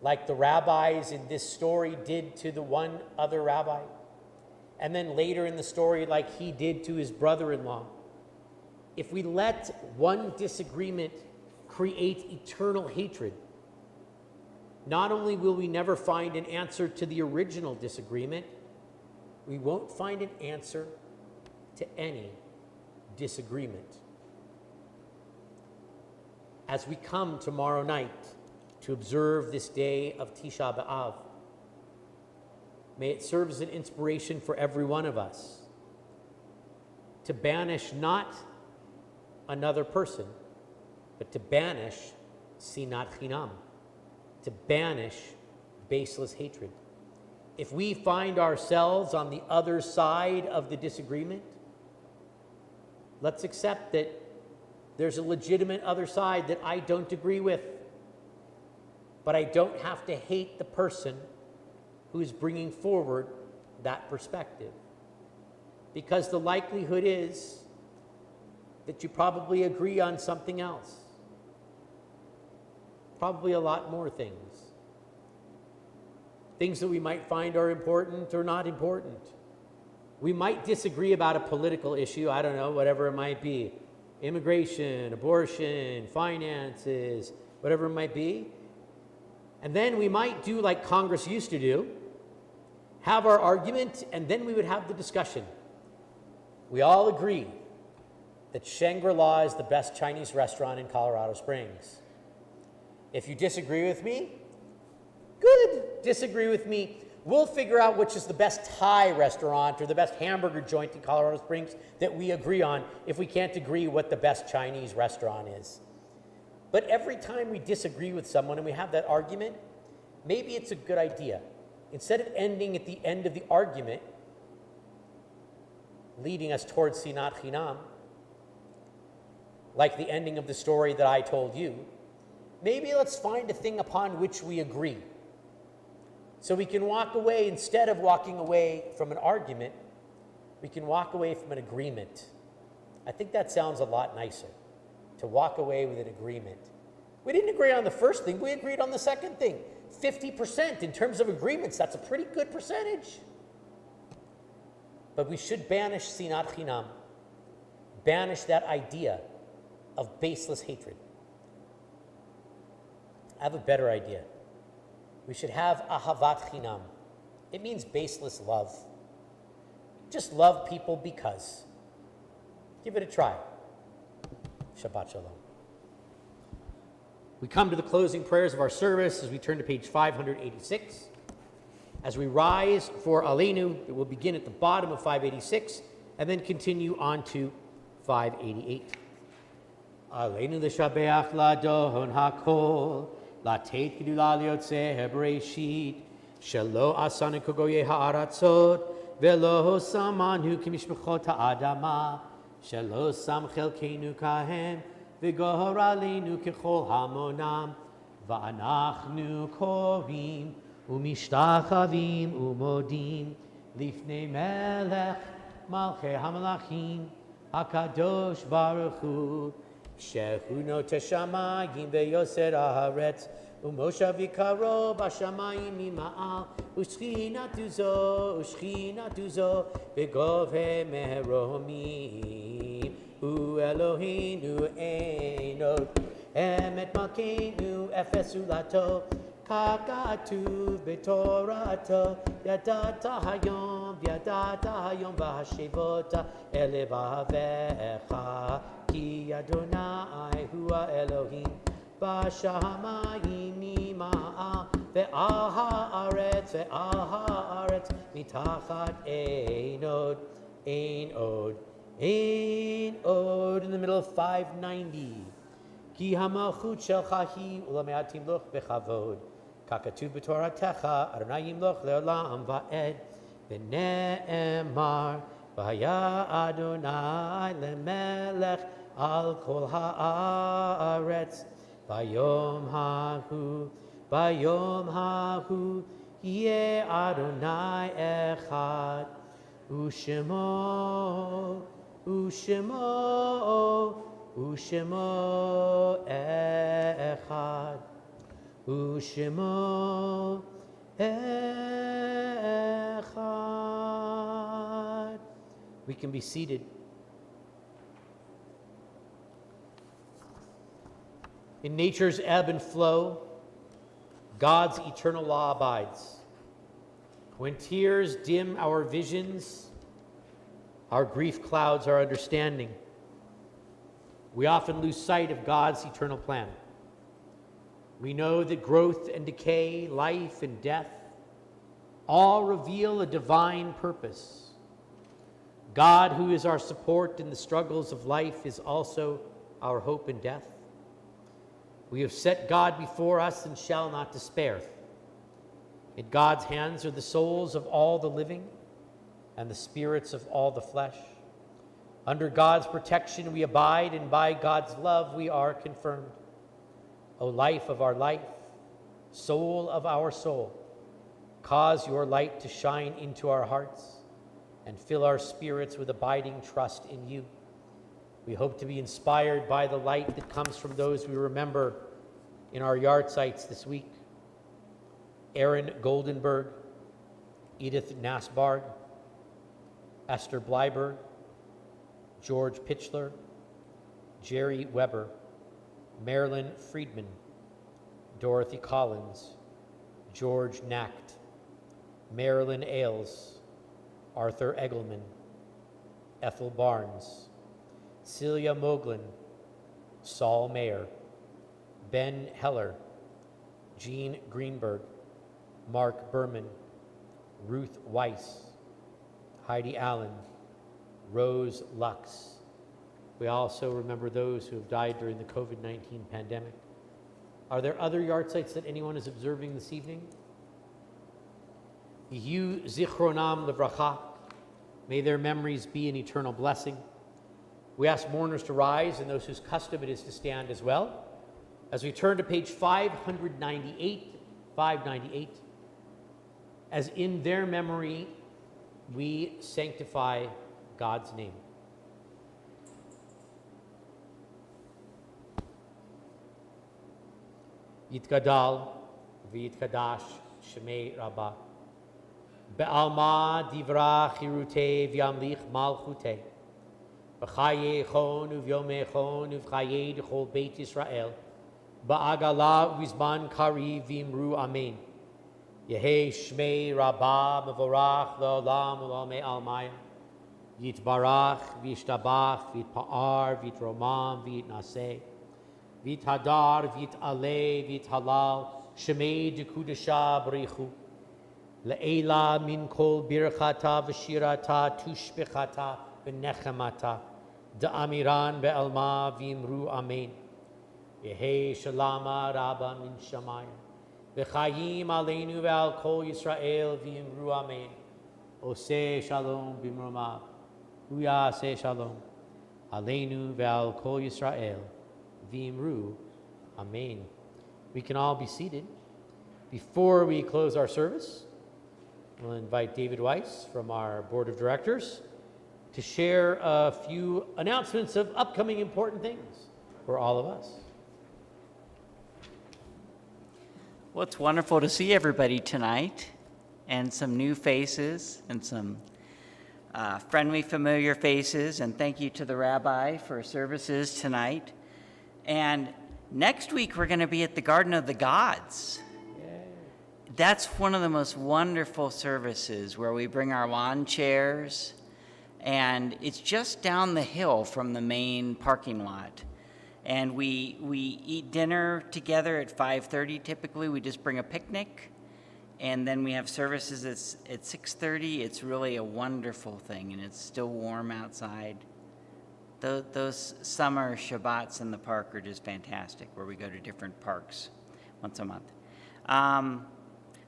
like the rabbis in this story did to the one other rabbi, and then later in the story like he did to his brother-in-law, if we let one disagreement create eternal hatred, not only will we never find an answer to the original disagreement, we won't find an answer to any disagreement. As we come tomorrow night to observe this day of Tisha B'Av, may it serve as an inspiration for every one of us to banish not another person, but to banish sinat chinam, to banish baseless hatred. If we find ourselves on the other side of the disagreement, let's accept that there's a legitimate other side that I don't agree with, but I don't have to hate the person who's bringing forward that perspective. Because the likelihood is that you probably agree on something else. Probably a lot more things. Things that we might find are important or not important. We might disagree about a political issue, I don't know, whatever it might be. Immigration, abortion, finances, whatever it might be. And then we might do like Congress used to do, have our argument, and then we would have the discussion. We all agree that Shangri-La is the best Chinese restaurant in Colorado Springs. If you disagree with me, good, disagree with me. We'll figure out which is the best Thai restaurant or the best hamburger joint in Colorado Springs that we agree on if we can't agree what the best Chinese restaurant is. But every time we disagree with someone and we have that argument, maybe it's a good idea. Instead of ending at the end of the argument, leading us towards Sinat Chinam, like the ending of the story that I told you, maybe let's find a thing upon which we agree. So we can walk away, instead of walking away from an argument, we can walk away from an agreement. I think that sounds a lot nicer, to walk away with an agreement. We didn't agree on the first thing, we agreed on the second thing. 50% in terms of agreements, that's a pretty good percentage. But we should banish Sinat Chinam, banish that idea of baseless hatred. I have a better idea. We should have Ahavat Chinam. It means baseless love. Just love people because. Give it a try. Shabbat Shalom. We come to the closing prayers of our service as we turn to page 586. As we rise for Aleinu, it will begin at the bottom of 586 and then continue on to 588. Aleinu l'shabeach ladon hakol, latet gedula liyotzeh bereshit, shelo asanu kogoye ha'aratzot, velo samanu kimishmechot ha'adama, shelo sam chelkeinu kahem, v'gohor aleinu kechol hamonam, va'anachnu korim, umishtachavim umodim, lifnei melech malchei hamalachim, hakadosh baruch hu, shehuno teshamayim veyoser haaretz, umoshav yikaro bashamayim mima'al, ushchinatu zo, v'govhe meheromim, hu Eloheinu einod, emet malkeinu efes ulato, kakatuv b'torato, yadata hayom v'hashivota elevavecha, ki Adonai hu Elohim, bashamayim mima'al, ve'al ha'aretz mitachat ein od. In the middle of 590. Ki hamalchut shelcha hi ulamei timloch bechavod. Kakatuv b'toratecha Adonai yimloch le'olam va'ed. V'ne'emar v'haya Adonai lemelech al kol ha'aretz. Bayom hahu yeh Adonai echad. Ushemo echad. Ushemo echad. We can be seated. In nature's ebb and flow, God's eternal law abides. When tears dim our visions, our grief clouds our understanding. We often lose sight of God's eternal plan. We know that growth and decay, life and death, all reveal a divine purpose. God, who is our support in the struggles of life, is also our hope in death. We have set God before us and shall not despair. In God's hands are the souls of all the living and the spirits of all the flesh. Under God's protection we abide, and by God's love we are confirmed. O life of our life, soul of our soul, cause your light to shine into our hearts and fill our spirits with abiding trust in you. We hope to be inspired by the light that comes from those we remember in our yard sites this week. Aaron Goldenberg, Edith Nasbard, Esther Bleiberg, George Pitchler, Jerry Weber, Marilyn Friedman, Dorothy Collins, George Nacht, Marilyn Ailes, Arthur Egelman, Ethel Barnes, Celia Moglin, Saul Mayer, Ben Heller, Jean Greenberg, Mark Berman, Ruth Weiss, Heidi Allen, Rose Lux. We also remember those who have died during the COVID-19 pandemic. Are there other yard sites that anyone is observing this evening? Yehu Zichronam Levracha, May their memories be an eternal blessing. We ask mourners to rise and those whose custom it is to stand as well. As we turn to page 598, as in their memory we sanctify God's name. Yitgadal v'yitkadash shemei Rabbah. Be'alma divra chirute v'yamlich malchute. B'chaye chon uvyome chon uvchaye d'chol Beit Yisrael. Ba'agala uvizman kari v'imru amen. Yehe shmei Rabbah mevorach le'olam u'lamei almaya. Yitbarach v'yishtabach v'yitpa'ar v'yitromam v'yitnaseh. V'yithadar v'yit'aleh v'yithalal shemei dekudasha b'richu. Le'ela min kol birchata v'shirata tushbechata v'nechemata da'amiran be'alma v'imru amen. Yehe shalama rabba min shamayim v'chayim aleinu ve'al kol Yisrael v'imru amen. Oseh shalom b'mromav uyaseh shalom aleinu ve'al kol Yisrael v'imru amen. We can all be seated. Before we close our service, we'll invite David Weiss from our board of directors to share a few announcements of upcoming important things for all of us. Well, it's wonderful to see everybody tonight, and some new faces and some friendly, familiar faces, and thank you to the rabbi for services tonight. And next week we're going to be at the Garden of the Gods. That's one of the most wonderful services where we bring our lawn chairs, and it's just down the hill from the main parking lot. And we eat dinner together at 5:30 typically. We just bring a picnic, and then we have services at 6:30. It's really a wonderful thing, and it's still warm outside. Those summer Shabbats in the park are just fantastic, where we go to different parks once a month.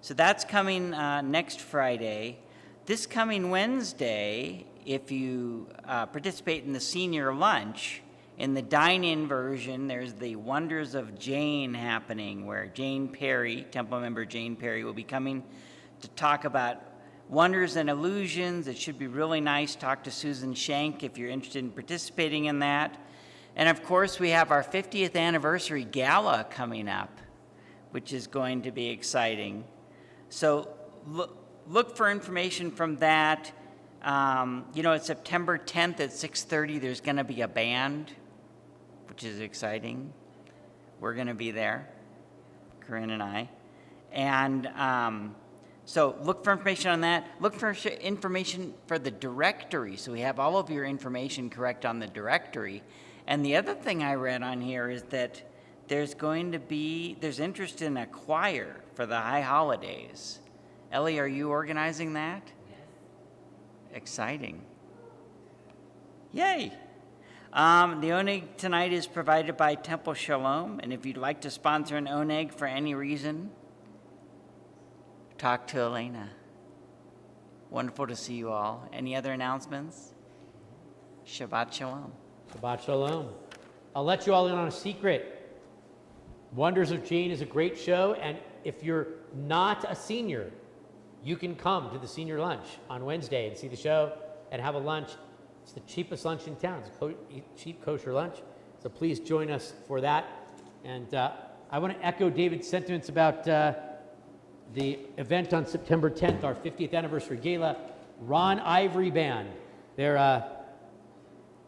So that's coming next Friday. This coming Wednesday, if you participate in the senior lunch, in the dine-in version, there's the Wonders of Jane happening, where Jane Perry, Temple member Jane Perry, will be coming to talk about wonders and illusions. It should be really nice. Talk to Susan Shank if you're interested in participating in that. And of course, we have our 50th anniversary gala coming up, which is going to be exciting. So look for information from that. It's September 10th at 6:30. There's going to be a band, which is exciting. We're going to be there, Corinne and I. And so look for information on that. Look for information for the directory. So we have all of your information correct on the directory. And the other thing I read on here is that there's interest in a choir for the high holidays. Ellie, are you organizing that? Yes. Exciting. Yay. The oneg tonight is provided by Temple Shalom, and if you'd like to sponsor an oneg for any reason, talk to Elena. Wonderful to see you all. Any other announcements? Shabbat Shalom. Shabbat Shalom. I'll let you all in on a secret. Wonders of Jane is a great show, and if you're not a senior, you can come to the senior lunch on Wednesday and see the show and have a lunch. It's the cheapest lunch in town. It's a cheap kosher lunch. So please join us for that. And I want to echo David's sentiments about the event on September 10th, our 50th anniversary gala. Ron Ivory Band. They're a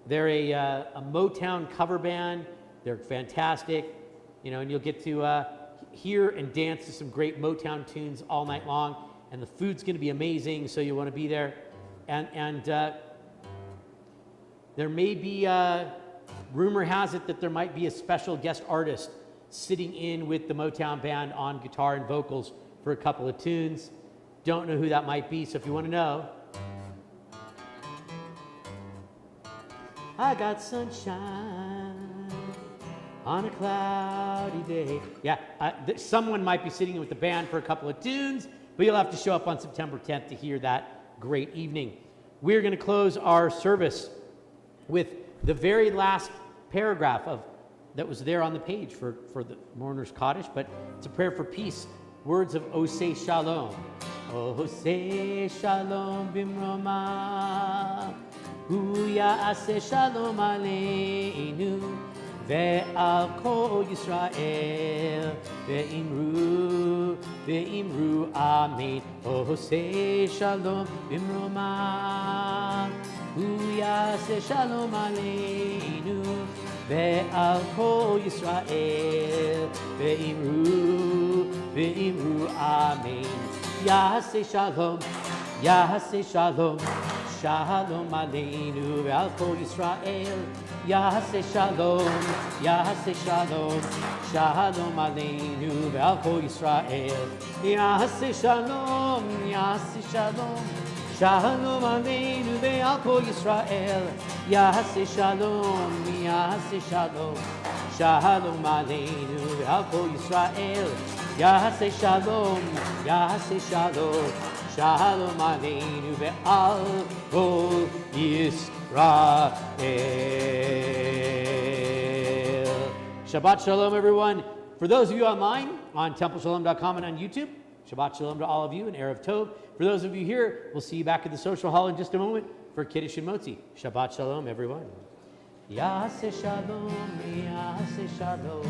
Motown cover band. They're fantastic. And you'll get to hear and dance to some great Motown tunes all night long. And the food's going to be amazing, so you want to be there. And there may be, rumor has it that there might be a special guest artist sitting in with the Motown band on guitar and vocals for a couple of tunes. Don't know who that might be, so if you want to know. I got sunshine on a cloudy day. Yeah, someone might be sitting with the band for a couple of tunes, but you'll have to show up on September 10th to hear that great evening. we're going to close our service with the very last paragraph that was there on the page for the mourner's cottage, but it's a prayer for peace. Words of Oseh Shalom. Oseh Shalom bimroma, hu ya'aseh shalom aleinu, ve'al kol Yisrael, ve'imru amen. Oseh Shalom bimroma, hu ya'aseh shalom aleinu, ve'al kol Yisrael, ve'imru amen. Yaseh shalom, Yaseh shalom, shalom aleinu ve'al kol Yisrael. Yaseh shalom, Yaseh shalom, shalom aleinu ve'al kol Yisrael. Yaseh shalom, Yaseh shalom, shalom aleinu ve'al kol Yisrael. Yaseh shalom, Yaseh shalom, shalom aleinu ve'al kol Yisrael. Yaseh shalom, Yaseh shalom, shalom aleinu ve'al kol Yisrael. Shabbat shalom, everyone. For those of you online on templeshalom.com and on YouTube, Shabbat shalom to all of you and Erev Tov. For those of you here, we'll see you back at the social hall in just a moment for Kiddush and Motzi. Shabbat shalom, everyone. Yaseh shalom, Yaseh shalom,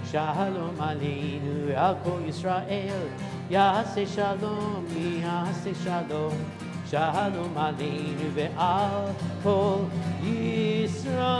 shalom aleinu ve'al kol Yisrael. Yaseh shalom, Yaseh shalom, shalom aleinu ve'al kol Yisrael.